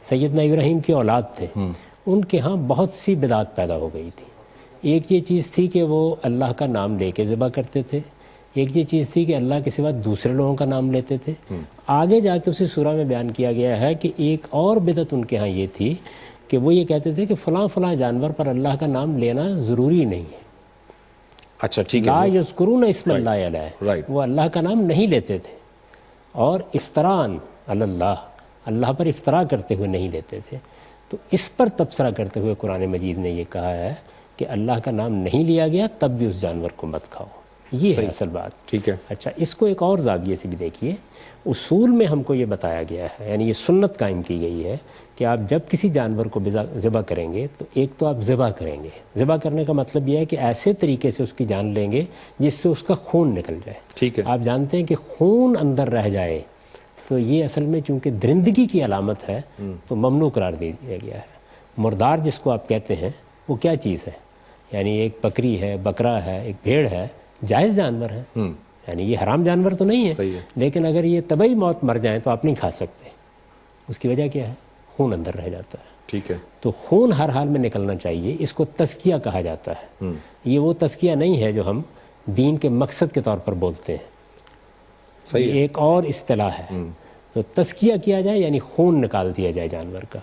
سیدنا ابراہیم کی اولاد تھے، ان کے ہاں بہت سی بدعات پیدا ہو گئی تھی۔ ایک یہ چیز تھی کہ وہ اللہ کا نام لے کے ذبح کرتے تھے، ایک یہ چیز تھی کہ اللہ کے سوا دوسرے لوگوں کا نام لیتے تھے۔ آگے جا کے اسی سورہ میں بیان کیا گیا ہے کہ ایک اور بدعت ان کے ہاں یہ تھی کہ وہ یہ کہتے تھے کہ فلاں فلاں جانور پر اللہ کا نام لینا ضروری نہیں ہے۔ اچھا ٹھیک ہے، لا یذکرون اسم اللہ علیہ، وہ اللہ کا نام نہیں لیتے تھے، اور افطران اللہ، اللہ پر افطرا کرتے ہوئے نہیں لیتے تھے۔ تو اس پر تبصرہ کرتے ہوئے قرآن مجید نے یہ کہا ہے کہ اللہ کا نام نہیں لیا گیا تب بھی اس جانور کو مت کھاؤ، یہ ہے اصل بات۔ ٹھیک ہے، اچھا، اس کو ایک اور زاویے سے بھی دیکھیے، اصول میں ہم کو یہ بتایا گیا ہے، یعنی یہ سنت قائم کی گئی ہے کہ آپ جب کسی جانور کو ذبح کریں گے تو ایک تو آپ ذبح کریں گے، ذبح کرنے کا مطلب یہ ہے کہ ایسے طریقے سے اس کی جان لیں گے جس سے اس کا خون نکل جائے۔ ٹھیک ہے، آپ جانتے ہیں کہ خون اندر رہ جائے تو یہ اصل میں چونکہ درندگی کی علامت ہے تو ممنوع قرار دے دیا گیا ہے۔ مردار جس کو آپ کہتے ہیں وہ کیا چیز ہے؟ یعنی ایک بکری ہے، بکرا ہے، ایک بھیڑ ہے، جائز جانور ہے، یعنی یہ حرام جانور تو نہیں ہے، لیکن اگر یہ طبعی موت مر جائیں تو آپ نہیں کھا سکتے۔ اس کی وجہ کیا ہے؟ خون اندر رہ جاتا ہے۔ ٹھیک ہے، تو خون ہر حال میں نکلنا چاہیے، اس کو تزکیہ کہا جاتا ہے۔ یہ وہ تزکیہ نہیں ہے جو ہم دین کے مقصد کے طور پر بولتے ہیں، صحیح یہ ایک اور اصطلاح ہے۔ تو تزکیہ کیا جائے یعنی خون نکال دیا جائے جانور کا۔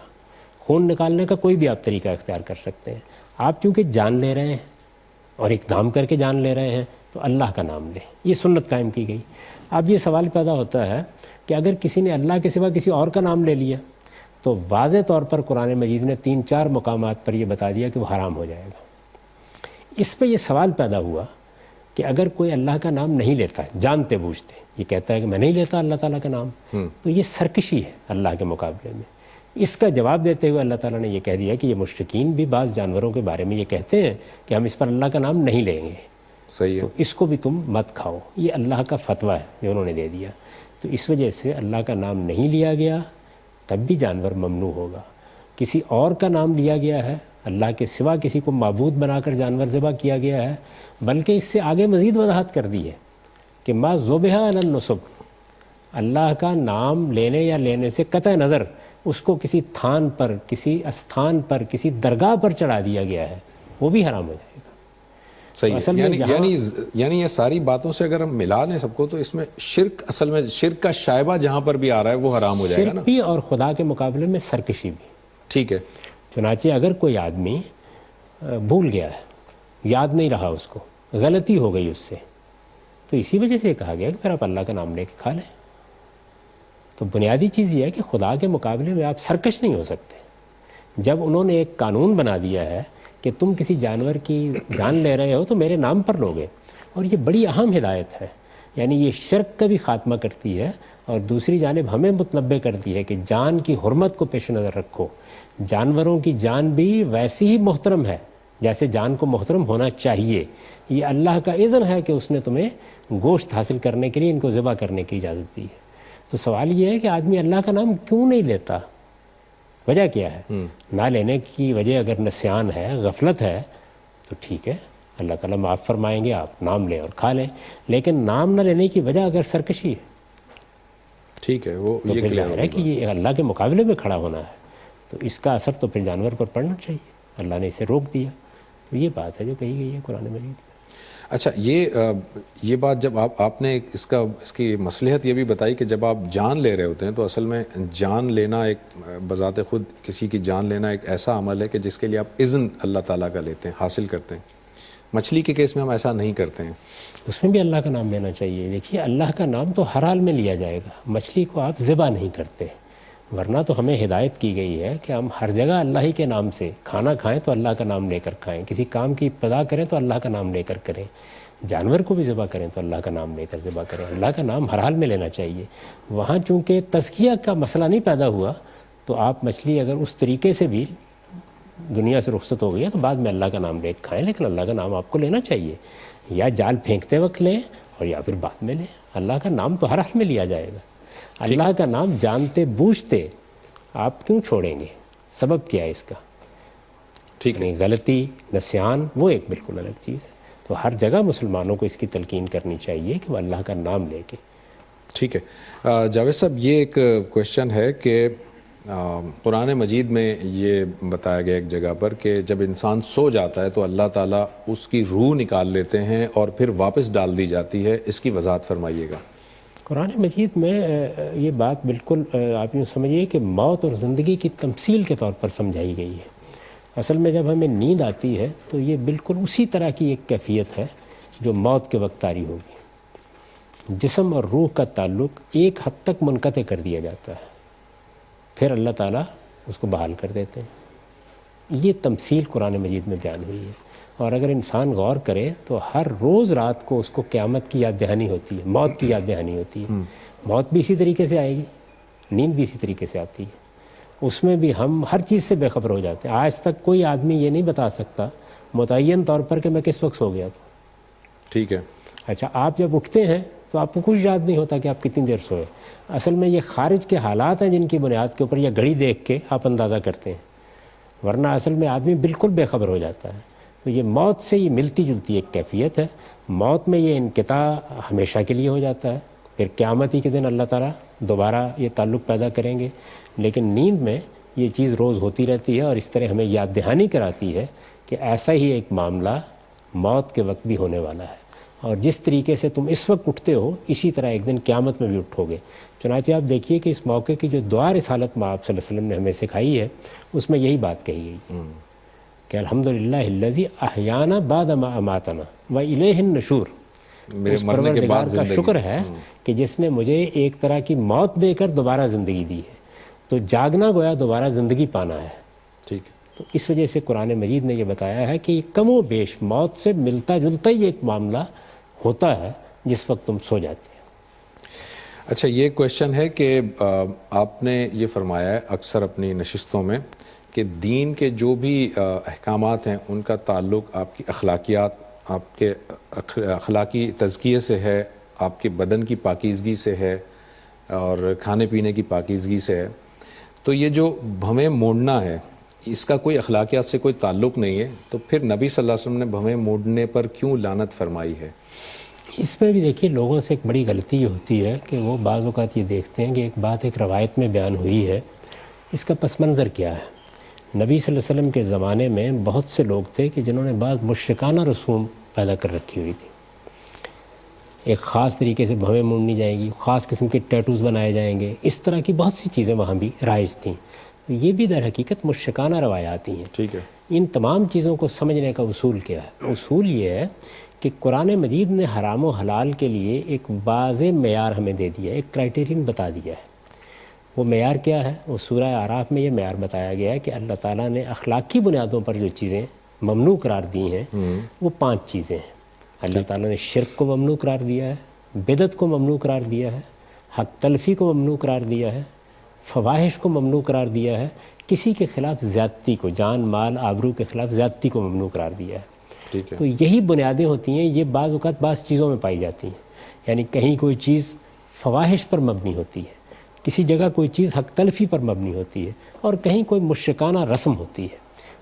خون نکالنے کا کوئی بھی آپ طریقہ اختیار کر سکتے ہیں۔ آپ چونکہ جان لے رہے ہیں اور اقدام کر کے جان لے رہے ہیں تو اللہ کا نام لیں، یہ سنت قائم کی گئی۔ اب یہ سوال پیدا ہوتا ہے کہ اگر کسی نے اللہ کے سوا کسی اور کا نام لے لیا تو واضح طور پر قرآن مجید نے 3-4 مقامات پر یہ بتا دیا کہ وہ حرام ہو جائے گا۔ اس پہ یہ سوال پیدا ہوا کہ اگر کوئی اللہ کا نام نہیں لیتا جانتے بوجھتے، یہ کہتا ہے کہ میں نہیں لیتا اللہ تعالیٰ کا نام، تو یہ سرکشی ہے اللہ کے مقابلے میں۔ اس کا جواب دیتے ہوئے اللہ تعالیٰ نے یہ کہہ دیا کہ یہ مشرکین بھی بعض جانوروں کے بارے میں یہ کہتے ہیں کہ ہم اس پر اللہ کا نام نہیں لیں گے، صحیح ہے، تو اس کو بھی تم مت کھاؤ۔ یہ اللہ کا فتویٰ ہے جو انہوں نے دے دیا۔ تو اس وجہ سے اللہ کا نام نہیں لیا گیا تب بھی جانور ممنوع ہوگا۔ کسی اور کا نام لیا گیا ہے، اللہ کے سوا کسی کو معبود بنا کر جانور ذبح کیا گیا ہے، بلکہ اس سے آگے مزید وضاحت کر دی ہے کہ ما ذبح علی النصب، اللہ کا نام لینے یا لینے سے قطع نظر اس کو کسی تھان پر، کسی استھان پر، کسی درگاہ پر چڑھا دیا گیا ہے، وہ بھی حرام ہو جائے گا۔ صحیح اصل ہے، میں یعنی یہ ساری باتوں سے اگر ہم ملا لیں سب کو تو اس میں شرک، اصل میں شرک کا شائبہ جہاں پر بھی آ رہا ہے وہ حرام ہو جائے گا نا۔ شرک بھی اور خدا کے مقابلے میں سرکشی بھی۔ ٹھیک ہے، چنانچہ اگر کوئی آدمی بھول گیا ہے، یاد نہیں رہا، اس کو غلطی ہو گئی اس سے، تو اسی وجہ سے کہا گیا کہ پھر آپ اللہ کا نام لے کے کھا لیں۔ تو بنیادی چیز یہ ہے کہ خدا کے مقابلے میں آپ سرکش نہیں ہو سکتے۔ جب انہوں نے ایک قانون بنا دیا ہے کہ تم کسی جانور کی جان لے رہے ہو تو میرے نام پر لوگے، اور یہ بڑی اہم ہدایت ہے، یعنی یہ شرک کا بھی خاتمہ کرتی ہے، اور دوسری جانب ہمیں متنبہ کرتی ہے کہ جان کی حرمت کو پیش نظر رکھو۔ جانوروں کی جان بھی ویسی ہی محترم ہے جیسے جان کو محترم ہونا چاہیے۔ یہ اللہ کا اذن ہے کہ اس نے تمہیں گوشت حاصل کرنے کے لیے ان کو ذبح کرنے کی اجازت دی ہے۔ تو سوال یہ ہے کہ آدمی اللہ کا نام کیوں نہیں لیتا؟ وجہ کیا ہے؟ نہ لینے کی وجہ اگر نسیان ہے، غفلت ہے، تو ٹھیک ہے، اللہ تعالیٰ معاف فرمائیں گے، آپ نام لیں اور کھا لیں۔ لیکن نام نہ لینے کی وجہ اگر سرکشی ہے، ٹھیک ہے، وہ تو یہ پھر کلیئر ظاہر ہے کہ یہ اللہ کے مقابلے میں کھڑا ہونا ہے، تو اس کا اثر تو پھر جانور پر پڑنا چاہیے۔ اللہ نے اسے روک دیا، تو یہ بات ہے جو کہی گئی ہے قرآن مجید میں۔ اچھا، یہ بات جب آپ نے اس کی مصلحت یہ بھی بتائی کہ جب آپ جان لے رہے ہوتے ہیں تو اصل میں جان لینا ایک بذات خود کسی کی جان لینا ایک ایسا عمل ہے کہ جس کے لیے آپ اذن اللہ تعالیٰ کا لیتے ہیں، حاصل کرتے ہیں۔ مچھلی کے کیس میں ہم ایسا نہیں کرتے ہیں، اس میں بھی اللہ کا نام لینا چاہیے۔ دیکھیے، اللہ کا نام تو ہر حال میں لیا جائے گا، مچھلی کو آپ ذبح نہیں کرتے، ورنہ تو ہمیں ہدایت کی گئی ہے کہ ہم ہر جگہ اللہ ہی کے نام سے کھانا کھائیں تو اللہ کا نام لے کر کھائیں، کسی کام کی ابتدا کریں تو اللہ کا نام لے کر کریں، جانور کو بھی ذبح کریں تو اللہ کا نام لے کر ذبح کریں۔ اللہ کا نام ہر حال میں لینا چاہیے۔ وہاں چونکہ تزکیہ کا مسئلہ نہیں پیدا ہوا، تو آپ مچھلی اگر اس طریقے سے بھی دنیا سے رخصت ہو گئی ہے تو بعد میں اللہ کا نام لے کے کھائیں، لیکن اللہ کا نام آپ کو لینا چاہیے، یا جال پھینکتے وقت لیں اور یا پھر بعد میں لیں۔ اللہ کا نام تو ہر حال میں لیا جائے گا۔ اللہ کا نام جانتے بوجھتے آپ کیوں چھوڑیں گے؟ سبب کیا ہے اس کا؟ ٹھیک ہے، یعنی غلطی، نسیان، وہ ایک بالکل الگ چیز ہے۔ تو ہر جگہ مسلمانوں کو اس کی تلقین کرنی چاہیے کہ وہ اللہ کا نام لے کے۔ ٹھیک ہے۔ جاوید صاحب، یہ ایک کویشچن ہے کہ قرآن مجید میں یہ بتایا گیا ایک جگہ پر کہ جب انسان سو جاتا ہے تو اللہ تعالیٰ اس کی روح نکال لیتے ہیں اور پھر واپس ڈال دی جاتی ہے، اس کی وضاحت فرمائیے گا۔ قرآن مجید میں یہ بات بالکل آپ یوں سمجھیے کہ موت اور زندگی کی تمثیل کے طور پر سمجھائی گئی ہے۔ اصل میں جب ہمیں نیند آتی ہے تو یہ بالکل اسی طرح کی ایک کیفیت ہے جو موت کے وقت طاری ہوگی۔ جسم اور روح کا تعلق ایک حد تک منقطع کر دیا جاتا ہے، پھر اللہ تعالیٰ اس کو بحال کر دیتے ہیں۔ یہ تمثیل قرآن مجید میں بیان ہوئی ہے، اور اگر انسان غور کرے تو ہر روز رات کو اس کو قیامت کی یاد دہانی ہوتی ہے، موت کی یاد دہانی ہوتی ہے۔ موت بھی اسی طریقے سے آئے گی، نیند بھی اسی طریقے سے آتی ہے، اس میں بھی ہم ہر چیز سے بے خبر ہو جاتے ہیں۔ آج تک کوئی آدمی یہ نہیں بتا سکتا متعین طور پر کہ میں کس وقت سو گیا تھا۔ ٹھیک ہے، اچھا، آپ جب اٹھتے ہیں تو آپ کو کچھ یاد نہیں ہوتا کہ آپ کتنی دیر سوئے۔ اصل میں یہ خارج کے حالات ہیں جن کی بنیاد کے اوپر یا گھڑی دیکھ کے آپ اندازہ کرتے ہیں، ورنہ اصل میں آدمی بالکل بے خبر ہو جاتا ہے۔ تو یہ موت سے یہ ملتی جلتی ایک کیفیت ہے۔ موت میں یہ انقطاع ہمیشہ کے لیے ہو جاتا ہے، پھر قیامت ہی کے دن اللہ تعالیٰ دوبارہ یہ تعلق پیدا کریں گے، لیکن نیند میں یہ چیز روز ہوتی رہتی ہے، اور اس طرح ہمیں یاد دہانی کراتی ہے کہ ایسا ہی ایک معاملہ موت کے وقت بھی ہونے والا ہے، اور جس طریقے سے تم اس وقت اٹھتے ہو اسی طرح ایک دن قیامت میں بھی اٹھو گے۔ چنانچہ آپ دیکھیے کہ اس موقع کی جو دعا رسالت میں آپ صلی اللہ علیہ وسلم نے ہمیں سکھائی ہے، اس میں یہی بات کہی گئی کہ الحمدللہ الذی احیانا بعد ما اماتنا والیہ النشور۔ میرے اس مرنے کے بعد پروردگار کا شکر ہے کہ جس نے مجھے ایک طرح کی موت دے کر دوبارہ زندگی دی ہے، تو جاگنا گویا دوبارہ زندگی پانا ہے۔ ٹھیک ہے، تو اس وجہ سے قرآن مجید نے یہ بتایا ہے کہ یہ کم و بیش موت سے ملتا جلتا ہی ایک معاملہ ہوتا ہے جس وقت تم سو جاتے ہیں۔ اچھا، یہ کویشچن ہے کہ آپ نے یہ فرمایا ہے اکثر اپنی نشستوں میں کہ دین کے جو بھی احکامات ہیں ان کا تعلق آپ کی اخلاقیات، آپ کے اخلاقی تزکیے سے ہے، آپ کے بدن کی پاکیزگی سے ہے، اور کھانے پینے کی پاکیزگی سے ہے۔ تو یہ جو بھویں موڑنا ہے، اس کا کوئی اخلاقیات سے کوئی تعلق نہیں ہے، تو پھر نبی صلی اللہ علیہ وسلم نے بھویں موڑنے پر کیوں لعنت فرمائی ہے؟ اس پہ بھی دیکھیے لوگوں سے ایک بڑی غلطی یہ ہوتی ہے کہ وہ بعض اوقات یہ دیکھتے ہیں کہ ایک بات ایک روایت میں بیان ہوئی ہے اس کا پس منظر کیا ہے؟ نبی صلی اللہ علیہ وسلم کے زمانے میں بہت سے لوگ تھے کہ جنہوں نے بعض مشرکانہ رسوم پیدا کر رکھی ہوئی تھی. ایک خاص طریقے سے بھویں مونڈنی جائیں گی، خاص قسم کے ٹیٹوز بنائے جائیں گے، اس طرح کی بہت سی چیزیں وہاں بھی رائج تھیں. تو یہ بھی در حقیقت مشرکانہ روایات ہی ہیں. ٹھیک ہے. ان تمام چیزوں کو سمجھنے کا اصول کیا ہے؟ اصول یہ ہے کہ قرآن مجید نے حرام و حلال کے لیے ایک واضح معیار ہمیں دے دیا ہے، ایک کرائٹیرین بتا دیا ہے. وہ معیار کیا ہے؟ وہ سورہ اعراف میں یہ معیار بتایا گیا ہے کہ اللہ تعالیٰ نے اخلاقی بنیادوں پر جو چیزیں ممنوع قرار دی ہیں وہ 5 چیزیں ہیں. اللہ تعالیٰ نے شرک کو ممنوع قرار دیا ہے، بدعت کو ممنوع قرار دیا ہے، حق تلفی کو ممنوع قرار دیا ہے، فواحش کو ممنوع قرار دیا ہے، کسی کے خلاف زیادتی کو، جان مال آبرو کے خلاف زیادتی کو ممنوع قرار دیا ہے. ٹھیک ہے. تو یہی بنیادیں ہوتی ہیں. یہ بعض اوقات بعض چیزوں میں پائی جاتی ہیں. یعنی کہیں کوئی چیز فواحش پر مبنی ہوتی ہے، کسی جگہ کوئی چیز حق تلفی پر مبنی ہوتی ہے، اور کہیں کوئی مشرکانہ رسم ہوتی ہے.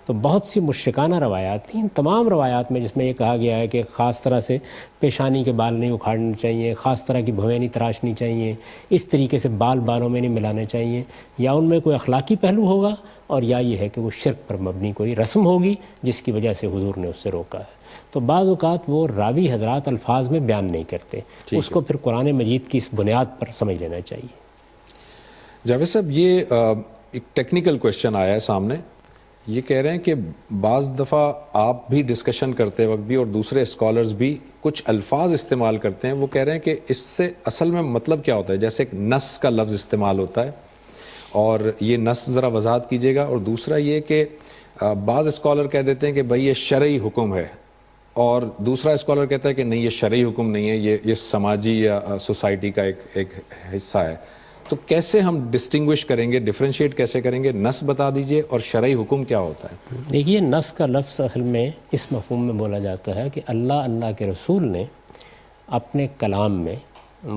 تو بہت سی مشرکانہ روایات تھیں. ان تمام روایات میں جس میں یہ کہا گیا ہے کہ خاص طرح سے پیشانی کے بال نہیں اکھاڑنے چاہیے، خاص طرح کی بھویں نہیں تراشنی چاہیے، اس طریقے سے بال بالوں میں نہیں ملانے چاہیے، یا ان میں کوئی اخلاقی پہلو ہوگا، اور یا یہ ہے کہ وہ شرک پر مبنی کوئی رسم ہوگی جس کی وجہ سے حضور نے اس سے روکا ہے. تو بعض اوقات وہ راوی حضرات الفاظ میں بیان نہیں کرتے، اس کو پھر قرآن مجید کی اس بنیاد پر سمجھ لینا چاہیے. جاوید صاحب، یہ ایک ٹیکنیکل کویشچن آیا ہے سامنے. یہ کہہ رہے ہیں کہ بعض دفعہ آپ بھی ڈسکشن کرتے وقت بھی اور دوسرے اسکالرز بھی کچھ الفاظ استعمال کرتے ہیں. وہ کہہ رہے ہیں کہ اس سے اصل میں مطلب کیا ہوتا ہے؟ جیسے ایک نص کا لفظ استعمال ہوتا ہے، اور یہ نص ذرا وضاحت کیجیے گا. اور دوسرا یہ کہ بعض اسکالر کہہ دیتے ہیں کہ بھائی یہ شرعی حکم ہے، اور دوسرا اسکالر کہتا ہے کہ نہیں، یہ شرعی حکم نہیں ہے، یہ سماجی یا سوسائٹی کا ایک حصہ ہے. تو کیسے ہم ڈسٹنگوش کریں گے، ڈفرینشیٹ کیسے کریں گے؟ نص بتا دیجئے، اور شرعی حکم کیا ہوتا ہے؟ دیکھیے، نص کا لفظ اصل میں اس مفہوم میں بولا جاتا ہے کہ اللہ کے رسول نے اپنے کلام میں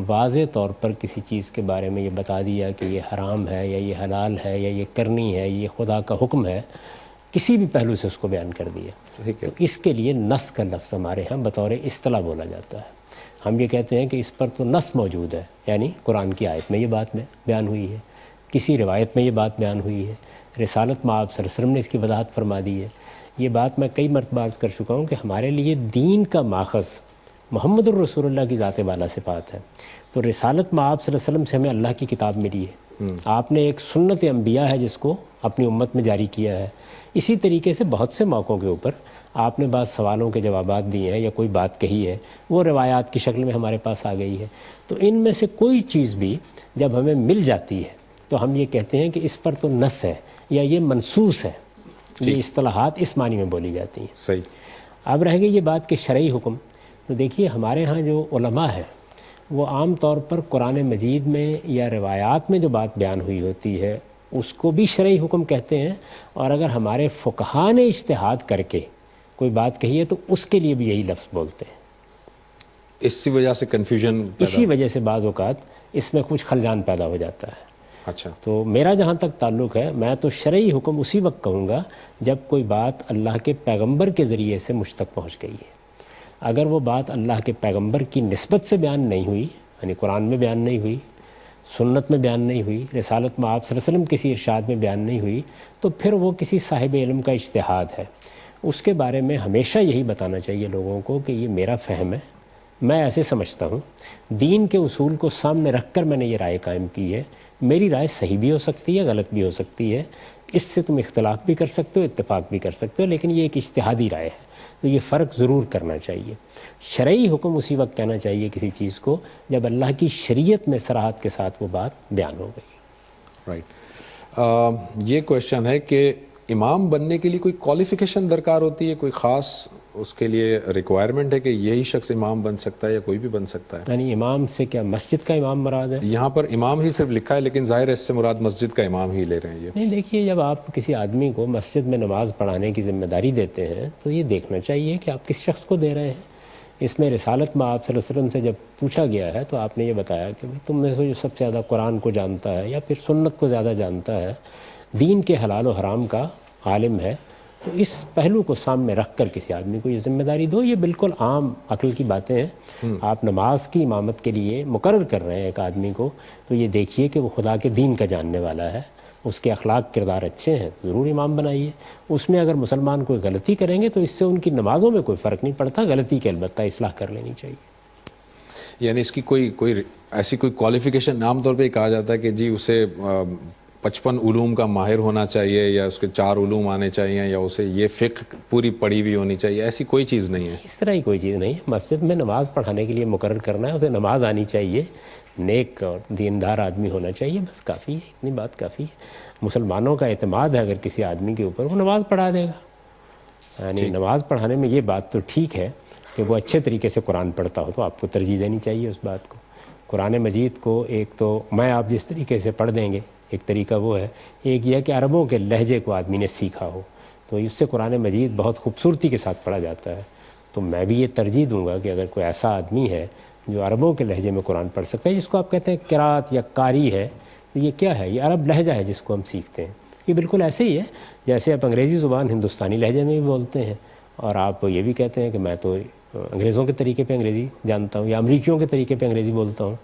واضح طور پر کسی چیز کے بارے میں یہ بتا دیا کہ یہ حرام ہے یا یہ حلال ہے یا یہ کرنی ہے، یہ خدا کا حکم ہے، کسی بھی پہلو سے اس کو بیان کر دیا. تو اس کے لیے نص کا لفظ ہمارے ہاں بطور اصطلاح بولا جاتا ہے. ہم یہ کہتے ہیں کہ اس پر تو نص موجود ہے، یعنی قرآن کی آیت میں یہ بات بیان ہوئی ہے، کسی روایت میں یہ بات بیان ہوئی ہے، رسالت میں آپ صلی اللہ علیہ وسلم نے اس کی وضاحت فرما دی ہے. یہ بات میں کئی مرتبہ عرض کر چکا ہوں کہ ہمارے لیے دین کا ماخذ محمد الرسول اللہ کی ذات بالا صفات ہے. تو رسالت میں آپ صلی اللہ علیہ وسلم سے ہمیں اللہ کی کتاب ملی ہے. آپ نے ایک سنت انبیاء ہے جس کو اپنی امت میں جاری کیا ہے. اسی طریقے سے بہت سے موقعوں کے اوپر آپ نے بعض سوالوں کے جوابات دیے ہیں یا کوئی بات کہی ہے، وہ روایات کی شکل میں ہمارے پاس آ گئی ہے. تو ان میں سے کوئی چیز بھی جب ہمیں مل جاتی ہے تو ہم یہ کہتے ہیں کہ اس پر تو نص ہے یا یہ منصوص ہے. یہ اصطلاحات اس معنی میں بولی جاتی ہیں. صحیح. اب رہ گئی یہ بات کہ شرعی حکم. تو دیکھیے، ہمارے ہاں جو علماء ہیں وہ عام طور پر قرآن مجید میں یا روایات میں جو بات بیان ہوئی ہوتی ہے اس کو بھی شرعی حکم کہتے ہیں، اور اگر ہمارے فقہاء نے اجتہاد کر کے کوئی بات کہی ہے تو اس کے لیے بھی یہی لفظ بولتے ہیں. اسی وجہ سے کنفیوژن، اسی وجہ سے بعض اوقات اس میں کچھ خلجان پیدا ہو جاتا ہے. اچھا. تو میرا جہاں تک تعلق ہے، میں تو شرعی حکم اسی وقت کہوں گا جب کوئی بات اللہ کے پیغمبر کے ذریعے سے مجھ تک پہنچ گئی ہے. اگر وہ بات اللہ کے پیغمبر کی نسبت سے بیان نہیں ہوئی، یعنی قرآن میں بیان نہیں ہوئی، سنت میں بیان نہیں ہوئی، رسالت میں آپ صلی اللہ علیہ وسلم کسی ارشاد میں بیان نہیں ہوئی، تو پھر وہ کسی صاحب علم کا اجتہاد ہے. اس کے بارے میں ہمیشہ یہی بتانا چاہیے لوگوں کو کہ یہ میرا فہم ہے، میں ایسے سمجھتا ہوں، دین کے اصول کو سامنے رکھ کر میں نے یہ رائے قائم کی ہے. میری رائے صحیح بھی ہو سکتی ہے، غلط بھی ہو سکتی ہے، اس سے تم اختلاف بھی کر سکتے ہو، اتفاق بھی کر سکتے ہو، لیکن یہ ایک اجتہادی رائے ہے. تو یہ فرق ضرور کرنا چاہیے. شرعی حکم اسی وقت کہنا چاہیے کسی چیز کو جب اللہ کی شریعت میں صراحت کے ساتھ وہ بات بیان ہو گئی. رائٹ. یہ کویشچن ہے کہ امام بننے کے لیے کوئی کوالیفیکیشن درکار ہوتی ہے، کوئی خاص اس کے لیے ریکوائرمنٹ ہے کہ یہی شخص امام بن سکتا ہے یا کوئی بھی بن سکتا ہے؟ یعنی امام سے کیا مسجد کا امام مراد ہے؟ یہاں پر امام ہی صرف لکھا ہے، لیکن ظاہر ہے اس سے مراد مسجد کا امام ہی لے رہے ہیں. یہ نہیں، دیکھیے، جب آپ کسی آدمی کو مسجد میں نماز پڑھانے کی ذمہ داری دیتے ہیں تو یہ دیکھنا چاہیے کہ آپ کس شخص کو دے رہے ہیں. اس میں رسالت میں آپ صلی اللہ علیہ وسلم سے جب پوچھا گیا ہے تو آپ نے یہ بتایا کہ تم میں سے جو سب سے زیادہ قرآن کو جانتا ہے یا پھر سنت کو زیادہ جانتا ہے، دین کے حلال و حرام کا عالم ہے، تو اس پہلو کو سامنے رکھ کر کسی آدمی کو یہ ذمہ داری دو. یہ بالکل عام عقل کی باتیں ہیں. آپ نماز کی امامت کے لیے مقرر کر رہے ہیں ایک آدمی کو، تو یہ دیکھیے کہ وہ خدا کے دین کا جاننے والا ہے، اس کے اخلاق کردار اچھے ہیں تو ضرور امام بنائیے. اس میں اگر مسلمان کوئی غلطی کریں گے تو اس سے ان کی نمازوں میں کوئی فرق نہیں پڑتا, غلطی کے البتہ اصلاح کر لینی چاہیے. یعنی اس کی کوئی ایسی کوئی کوالیفیکیشن عام طور پہ کہا جاتا ہے کہ جی اسے 55 علوم کا ماہر ہونا چاہیے یا اس کے 4 علوم آنے چاہیے یا اسے یہ فقہ پوری پڑھی ہوئی ہونی چاہیے, ایسی کوئی چیز نہیں ہے؟ اس طرح ہی کوئی چیز نہیں ہے. مسجد میں نماز پڑھانے کے لیے مقرر کرنا ہے, اسے نماز آنی چاہیے, نیک اور دیندار آدمی ہونا چاہیے, بس کافی ہے, اتنی بات کافی ہے. مسلمانوں کا اعتماد ہے اگر کسی آدمی کے اوپر, وہ نماز پڑھا دے گا. یعنی نماز پڑھانے میں یہ بات تو ٹھیک ہے کہ وہ اچھے طریقے سے قرآن پڑھتا ہو تو آپ کو ترجیح دینی چاہیے اس بات کو. قرآن مجید کو ایک تو میں آپ جس طریقے سے پڑھ دیں گے ایک طریقہ وہ ہے, ایک یہ کہ عربوں کے لہجے کو آدمی نے سیکھا ہو تو اس سے قرآن مجید بہت خوبصورتی کے ساتھ پڑھا جاتا ہے. تو میں بھی یہ ترجیح دوں گا کہ اگر کوئی ایسا آدمی ہے جو عربوں کے لہجے میں قرآن پڑھ سکتا ہے, جس کو آپ کہتے ہیں قرات یا قاری ہے, یہ کیا ہے؟ یہ عرب لہجہ ہے جس کو ہم سیکھتے ہیں. یہ بالکل ایسے ہی ہے جیسے آپ انگریزی زبان ہندوستانی لہجے میں بھی بولتے ہیں اور آپ یہ بھی کہتے ہیں کہ میں تو انگریزوں کے طریقے پہ انگریزی جانتا ہوں یا امریکیوں کے طریقے پہ انگریزی بولتا ہوں.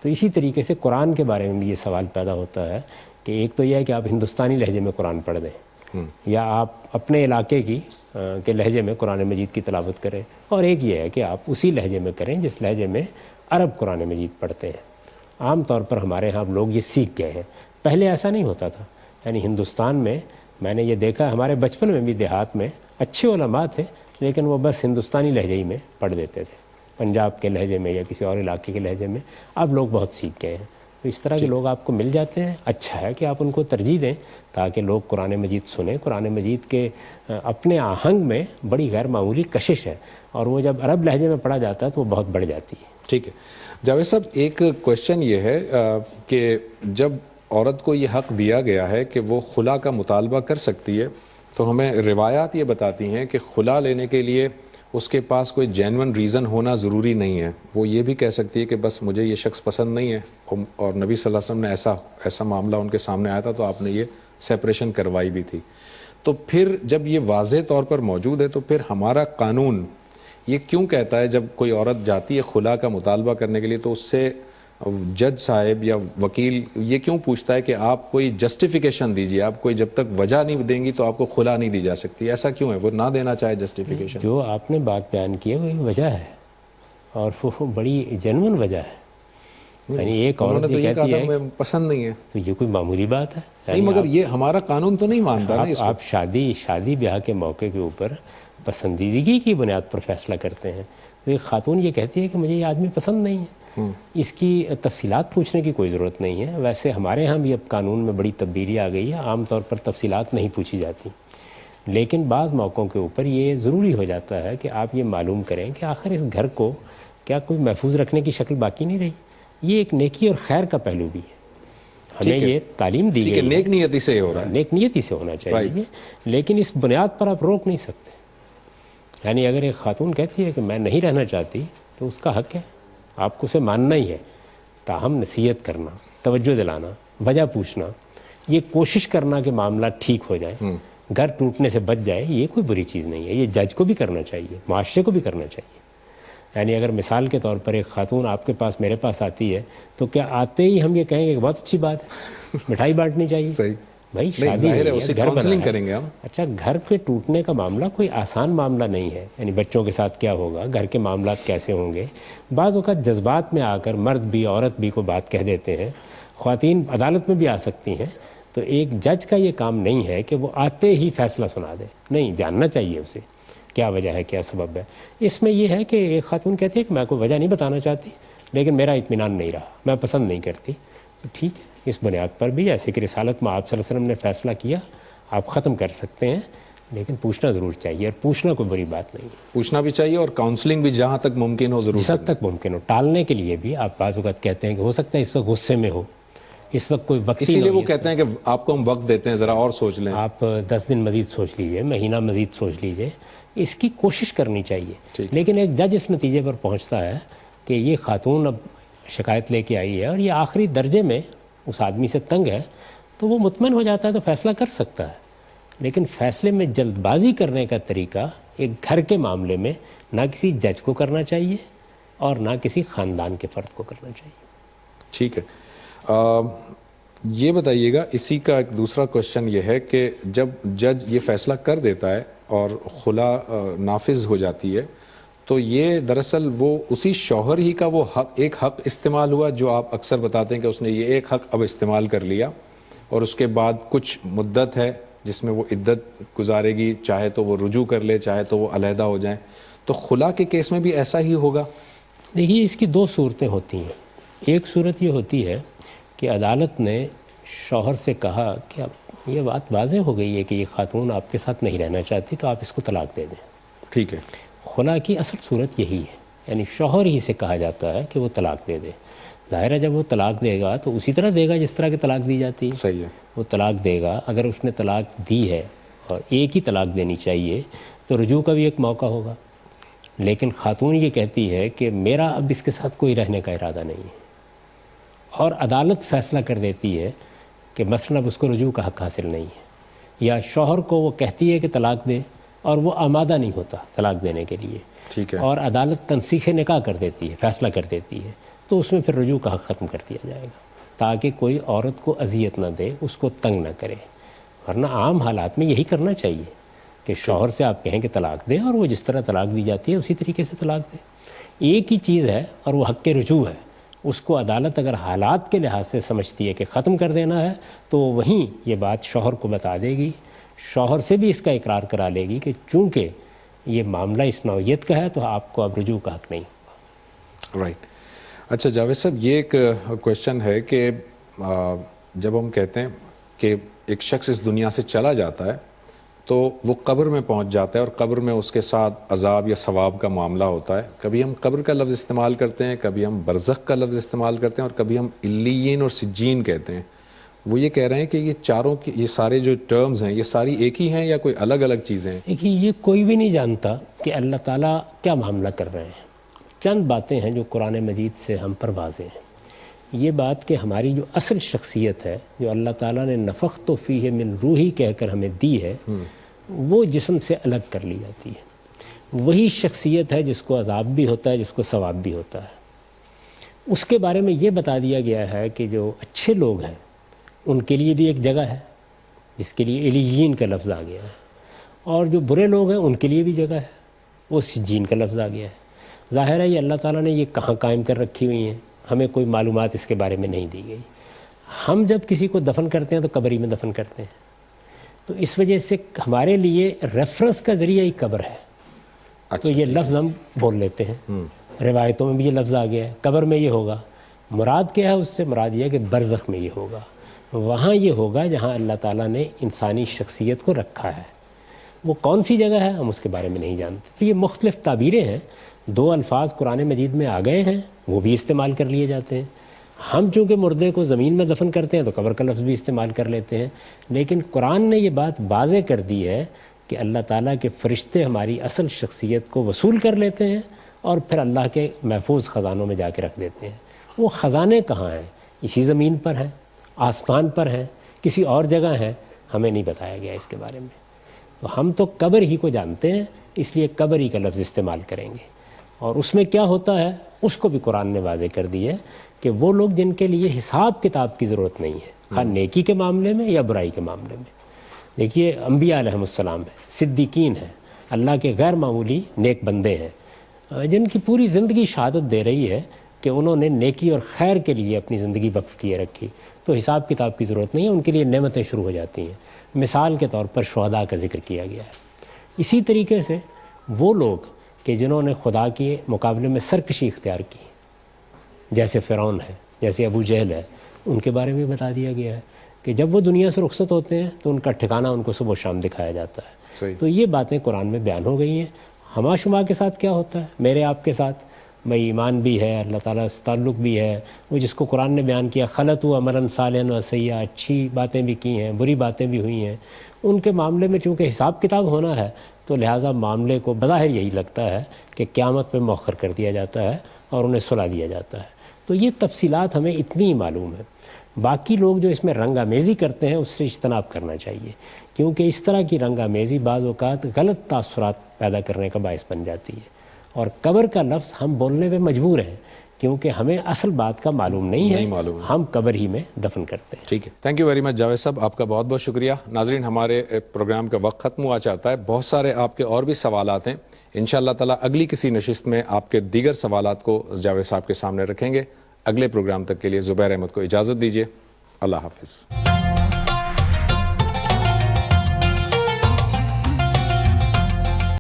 تو اسی طریقے سے قرآن کے بارے میں بھی یہ سوال پیدا ہوتا ہے کہ ایک تو یہ ہے کہ آپ ہندوستانی لہجے میں قرآن پڑھ دیں یا آپ اپنے علاقے کے لہجے میں قرآن مجید کی تلاوت کریں, اور ایک یہ ہے کہ آپ اسی لہجے میں کریں جس لہجے میں عرب قرآن مجید پڑھتے ہیں. عام طور پر ہمارے ہاں لوگ یہ سیکھ گئے ہیں, پہلے ایسا نہیں ہوتا تھا. یعنی ہندوستان میں نے یہ دیکھا, ہمارے بچپن میں بھی دیہات میں اچھے علماء تھے لیکن وہ بس ہندوستانی لہجے ہی میں پڑھ دیتے تھے, پنجاب کے لہجے میں یا کسی اور علاقے کے لہجے میں. اب لوگ بہت سیکھ گئے ہیں, تو اس طرح کے لوگ آپ کو مل جاتے ہیں. اچھا ہے کہ آپ ان کو ترجیح دیں تاکہ لوگ قرآن مجید سنیں. قرآن مجید کے اپنے آہنگ میں بڑی غیر معمولی کشش ہے اور وہ جب عرب لہجے میں پڑھا جاتا ہے تو وہ بہت بڑھ جاتی ہے. ٹھیک ہے جاوید صاحب, ایک کویشچن یہ ہے کہ جب عورت کو یہ حق دیا گیا ہے کہ وہ خلا کا مطالبہ کر سکتی ہے تو ہمیں روایات یہ بتاتی ہیں کہ خلا لینے کے لیے اس کے پاس کوئی جینون ریزن ہونا ضروری نہیں ہے. وہ یہ بھی کہہ سکتی ہے کہ بس مجھے یہ شخص پسند نہیں ہے, اور نبی صلی اللہ علیہ وسلم نے ایسا معاملہ ان کے سامنے آیا تھا تو آپ نے یہ سیپریشن کروائی بھی تھی. تو پھر جب یہ واضح طور پر موجود ہے تو پھر ہمارا قانون یہ کیوں کہتا ہے جب کوئی عورت جاتی ہے خلا کا مطالبہ کرنے کے لیے تو اس سے جج صاحب یا وکیل یہ کیوں پوچھتا ہے کہ آپ کوئی جسٹیفیکیشن دیجیے, آپ کوئی جب تک وجہ نہیں دیں گی تو آپ کو خلا نہیں دی جا سکتی؟ ایسا کیوں ہے؟ وہ نہ دینا چاہے جسٹیفیکیشن. جو آپ نے بات بیان کی ہے وہی وجہ ہے اور وہ بڑی جینون وجہ ہے. یعنی ایک عورت یہ کہتی ہے کہ پسند نہیں ہے تو یہ کوئی معمولی بات ہے نہیں, مگر یہ ہمارا قانون تو نہیں مانتا نا. آپ شادی بیاہ کے موقع کے اوپر پسندیدگی کی بنیاد پر فیصلہ کرتے ہیں تو ایک خاتون یہ کہتی ہے کہ مجھے یہ آدمی پسند نہیں ہے, اس کی تفصیلات پوچھنے کی کوئی ضرورت نہیں ہے. ویسے ہمارے ہاں بھی اب قانون میں بڑی تبدیلی آ گئی ہے, عام طور پر تفصیلات نہیں پوچھی جاتی, لیکن بعض موقعوں کے اوپر یہ ضروری ہو جاتا ہے کہ آپ یہ معلوم کریں کہ آخر اس گھر کو کیا کوئی محفوظ رکھنے کی شکل باقی نہیں رہی. یہ ایک نیکی اور خیر کا پہلو بھی ہے. ہمیں یہ تعلیم دی گئی ہے نیک نیتی سے ہو رہا ہے, نیک نیتی سے ہونا چاہیے, لیکن اس بنیاد پر آپ روک نہیں سکتے. یعنی اگر ایک خاتون کہتی ہے کہ میں نہیں رہنا چاہتی تو اس کا حق ہے, آپ کو اسے ماننا ہی ہے. تاہم نصیحت کرنا, توجہ دلانا, وجہ پوچھنا, یہ کوشش کرنا کہ معاملہ ٹھیک ہو جائے, گھر ٹوٹنے سے بچ جائے, یہ کوئی بری چیز نہیں ہے. یہ جج کو بھی کرنا چاہیے, معاشرے کو بھی کرنا چاہیے. یعنی اگر مثال کے طور پر ایک خاتون آپ کے پاس میرے پاس آتی ہے تو کیا آتے ہی ہم یہ کہیں گے کہ بہت اچھی بات ہے, مٹھائی بانٹنی چاہیے؟ صحیح بھائی شادی ہے, گھر کاؤنسلنگ کریں گے ہم. اچھا, گھر کے ٹوٹنے کا معاملہ کوئی آسان معاملہ نہیں ہے. یعنی بچوں کے ساتھ کیا ہوگا, گھر کے معاملات کیسے ہوں گے, بعض اوقات جذبات میں آ کر مرد بھی عورت بھی کو بات کہہ دیتے ہیں. خواتین عدالت میں بھی آ سکتی ہیں, تو ایک جج کا یہ کام نہیں ہے کہ وہ آتے ہی فیصلہ سنا دے. نہیں, جاننا چاہیے اسے کیا وجہ ہے, کیا سبب ہے. اس میں یہ ہے کہ ایک خاتون کہتی ہے کہ میں کوئی وجہ نہیں بتانا چاہتی لیکن میرا اطمینان نہیں رہا, میں پسند نہیں کرتی, تو ٹھیک ہے, اس بنیاد پر بھی جیسے کہ رسالت میں آپ صلی اللہ علیہ وسلم نے فیصلہ کیا آپ ختم کر سکتے ہیں, لیکن پوچھنا ضرور چاہیے, اور پوچھنا کوئی بری بات نہیں ہے. پوچھنا بھی چاہیے اور کاؤنسلنگ بھی جہاں تک ممکن ہو ضرور, جس حد تک ممکن ہو. ٹالنے کے لیے بھی آپ بعض اوقات کہتے ہیں کہ ہو سکتا ہے اس وقت غصے میں ہو, اس وقت کوئی وقت, اسی لیے وہ کہتے ہیں کہ آپ کو ہم وقت دیتے ہیں, ذرا اور سوچ لیں, آپ 10 دن مزید سوچ لیجئے, مہینہ مزید سوچ لیجئے. اس کی کوشش کرنی چاہیے. لیکن ایک جج اس نتیجے پر پہنچتا ہے کہ یہ خاتون اب شکایت لے کے آئی ہے اور یہ آخری درجے میں اس آدمی سے تنگ ہے, تو وہ مطمئن ہو جاتا ہے تو فیصلہ کر سکتا ہے. لیکن فیصلے میں جلد بازی کرنے کا طریقہ ایک گھر کے معاملے میں نہ کسی جج کو کرنا چاہیے اور نہ کسی خاندان کے فرد کو کرنا چاہیے. ٹھیک ہے. یہ بتائیے گا، اسی کا ایک دوسرا کوشچن یہ ہے کہ جب جج یہ فیصلہ کر دیتا ہے اور خلا نافذ ہو جاتی ہے، تو یہ دراصل وہ اسی شوہر ہی کا وہ ایک حق استعمال ہوا جو آپ اکثر بتاتے ہیں کہ اس نے یہ ایک حق اب استعمال کر لیا، اور اس کے بعد کچھ مدت ہے جس میں وہ عدت گزارے گی، چاہے تو وہ رجوع کر لے چاہے تو وہ علیحدہ ہو جائیں، تو خلا کے کیس میں بھی ایسا ہی ہوگا؟ دیکھیے اس کی دو صورتیں ہوتی ہیں. ایک صورت یہ ہوتی ہے کہ عدالت نے شوہر سے کہا کہ اب یہ بات واضح ہو گئی ہے کہ یہ خاتون آپ کے ساتھ نہیں رہنا چاہتی، تو آپ اس کو طلاق دے دیں. ٹھیک ہے. خلا کی اصل صورت یہی ہے، یعنی شوہر ہی سے کہا جاتا ہے کہ وہ طلاق دے دے. ظاہر ہے جب وہ طلاق دے گا تو اسی طرح دے گا جس طرح کی طلاق دی جاتی ہے. صحیح ہے. وہ طلاق دے گا. اگر اس نے طلاق دی ہے اور ایک ہی طلاق دینی چاہیے تو رجوع کا بھی ایک موقع ہوگا. لیکن خاتون یہ کہتی ہے کہ میرا اب اس کے ساتھ کوئی رہنے کا ارادہ نہیں ہے، اور عدالت فیصلہ کر دیتی ہے کہ مثلا اب اس کو رجوع کا حق حاصل نہیں ہے، یا شوہر کو وہ کہتی ہے کہ طلاق دے اور وہ آمادہ نہیں ہوتا طلاق دینے کے لیے، ٹھیک ہے. اور عدالت تنسیخ نکاح کر دیتی ہے، فیصلہ کر دیتی ہے، تو اس میں پھر رجوع کا حق ختم کر دیا جائے گا تاکہ کوئی عورت کو اذیت نہ دے، اس کو تنگ نہ کرے. ورنہ عام حالات میں یہی کرنا چاہیے کہ شوہر سے آپ کہیں کہ طلاق دے اور وہ جس طرح طلاق دی جاتی ہے اسی طریقے سے طلاق دے. ایک ہی چیز ہے اور وہ حق رجوع ہے. اس کو عدالت اگر حالات کے لحاظ سے سمجھتی ہے کہ ختم کر دینا ہے تو وہ وہیں یہ بات شوہر کو بتا دے گی، شوہر سے بھی اس کا اقرار کرا لے گی کہ چونکہ یہ معاملہ اس نوعیت کا ہے تو آپ کو اب رجوع کا حق نہیں. رائٹ. اچھا جاوید صاحب، یہ ایک کویشچن ہے کہ جب ہم کہتے ہیں کہ ایک شخص اس دنیا سے چلا جاتا ہے تو وہ قبر میں پہنچ جاتا ہے اور قبر میں اس کے ساتھ عذاب یا ثواب کا معاملہ ہوتا ہے. کبھی ہم قبر کا لفظ استعمال کرتے ہیں، کبھی ہم برزخ کا لفظ استعمال کرتے ہیں، اور کبھی ہم علیین اور سجین کہتے ہیں. وہ یہ کہہ رہے ہیں کہ یہ چاروں کی یہ سارے جو ٹرمز ہیں یہ ساری ایک ہی ہیں یا کوئی الگ الگ چیزیں ہیں؟ دیکھیے یہ کوئی بھی نہیں جانتا کہ اللہ تعالیٰ کیا معاملہ کر رہے ہیں. چند باتیں ہیں جو قرآن مجید سے ہم پر واضح ہیں. یہ بات کہ ہماری جو اصل شخصیت ہے جو اللہ تعالیٰ نے نفخت فیہ من روحی کہہ کر ہمیں دی ہے، وہ جسم سے الگ کر لی جاتی ہے. وہی شخصیت ہے جس کو عذاب بھی ہوتا ہے، جس کو ثواب بھی ہوتا ہے. اس کے بارے میں یہ بتا دیا گیا ہے کہ جو اچھے لوگ ہیں ان کے لیے بھی ایک جگہ ہے جس کے لیے علیین کا لفظ آ گیا ہے، اور جو برے لوگ ہیں ان کے لیے بھی جگہ ہے، وہ سجین کا لفظ آ گیا ہے. ظاہر ہے یہ اللہ تعالیٰ نے یہ کہاں قائم کر رکھی ہوئی ہیں، ہمیں کوئی معلومات اس کے بارے میں نہیں دی گئی. ہم جب کسی کو دفن کرتے ہیں تو قبر ہی میں دفن کرتے ہیں، تو اس وجہ سے ہمارے لیے ریفرنس کا ذریعہ ہی قبر ہے. تو یہ لفظ ہم بول لیتے ہیں. روایتوں میں بھی یہ لفظ آ گیا ہے، قبر میں یہ ہوگا. مراد کیا ہے اس سے؟ مراد یہ ہے کہ برزخ میں یہ ہوگا، وہاں یہ ہوگا جہاں اللہ تعالیٰ نے انسانی شخصیت کو رکھا ہے. وہ کون سی جگہ ہے ہم اس کے بارے میں نہیں جانتے. تو یہ مختلف تعبیریں ہیں. دو الفاظ قرآن مجید میں آ گئے ہیں، وہ بھی استعمال کر لیے جاتے ہیں. ہم چونکہ مردے کو زمین میں دفن کرتے ہیں تو قبر کا لفظ بھی استعمال کر لیتے ہیں. لیکن قرآن نے یہ بات واضح کر دی ہے کہ اللہ تعالیٰ کے فرشتے ہماری اصل شخصیت کو وصول کر لیتے ہیں اور پھر اللہ کے محفوظ خزانوں میں جا کے رکھ دیتے ہیں. وہ خزانے کہاں ہیں؟ اسی زمین پر ہیں، آسمان پر ہیں، کسی اور جگہ ہیں، ہمیں نہیں بتایا گیا اس کے بارے میں. تو ہم تو قبر ہی کو جانتے ہیں، اس لیے قبر ہی کا لفظ استعمال کریں گے. اور اس میں کیا ہوتا ہے اس کو بھی قرآن نے واضح کر دی ہے کہ وہ لوگ جن کے لیے حساب کتاب کی ضرورت نہیں ہے، خواہ نیکی کے معاملے میں یا برائی کے معاملے میں. دیکھیے انبیاء علیہ السلام ہیں، صدیقین ہیں، اللہ کے غیر معمولی نیک بندے ہیں جن کی پوری زندگی شہادت دے رہی ہے کہ انہوں نے نیکی اور خیر کے لیے اپنی زندگی وقف کیے رکھی. تو حساب کتاب کی ضرورت نہیں ہے، ان کے لیے نعمتیں شروع ہو جاتی ہیں. مثال کے طور پر شہداء کا ذکر کیا گیا ہے. اسی طریقے سے وہ لوگ کہ جنہوں نے خدا کے مقابلے میں سرکشی اختیار کی، جیسے فرعون ہے، جیسے ابو جہل ہے، ان کے بارے میں بتا دیا گیا ہے کہ جب وہ دنیا سے رخصت ہوتے ہیں تو ان کا ٹھکانہ ان کو صبح و شام دکھایا جاتا ہے. تو یہ باتیں قرآن میں بیان ہو گئی ہیں. ہما شما کے ساتھ کیا ہوتا ہے، میرے آپ کے ساتھ بھائی ایمان بھی ہے، اللہ تعالیٰ سے تعلق بھی ہے. وہ جس کو قرآن نے بیان کیا خلط و عملاً صالحاً و سیئا، اچھی باتیں بھی کی ہیں، بری باتیں بھی ہوئی ہیں. ان کے معاملے میں چونکہ حساب کتاب ہونا ہے تو لہٰذا معاملے کو بظاہر یہی لگتا ہے کہ قیامت پہ مؤخر کر دیا جاتا ہے اور انہیں سلا دیا جاتا ہے. تو یہ تفصیلات ہمیں اتنی ہی معلوم ہے. باقی لوگ جو اس میں رنگ آمیزی کرتے ہیں اس سے اجتناب کرنا چاہیے، کیونکہ اس طرح کی رنگ آمیزی بعض اوقات غلط تاثرات پیدا کرنے کا باعث بن جاتی ہے. اور قبر کا لفظ ہم بولنے پہ مجبور ہیں کیونکہ ہمیں اصل بات کا معلوم نہیں ہے, ہم قبر ہی میں دفن کرتے ہیں. ٹھیک ہے, thank you very much Javed صاحب, آپ کا بہت بہت شکریہ. ناظرین, ہمارے پروگرام کا وقت ختم ہوا چاہتا ہے, بہت سارے آپ کے اور بھی سوالات ہیں. انشاءاللہ تعالیٰ اگلی کسی نشست میں آپ کے دیگر سوالات کو جاوید صاحب کے سامنے رکھیں گے. اگلے پروگرام تک کے لیے زبیر احمد کو اجازت دیجیے. اللہ حافظ.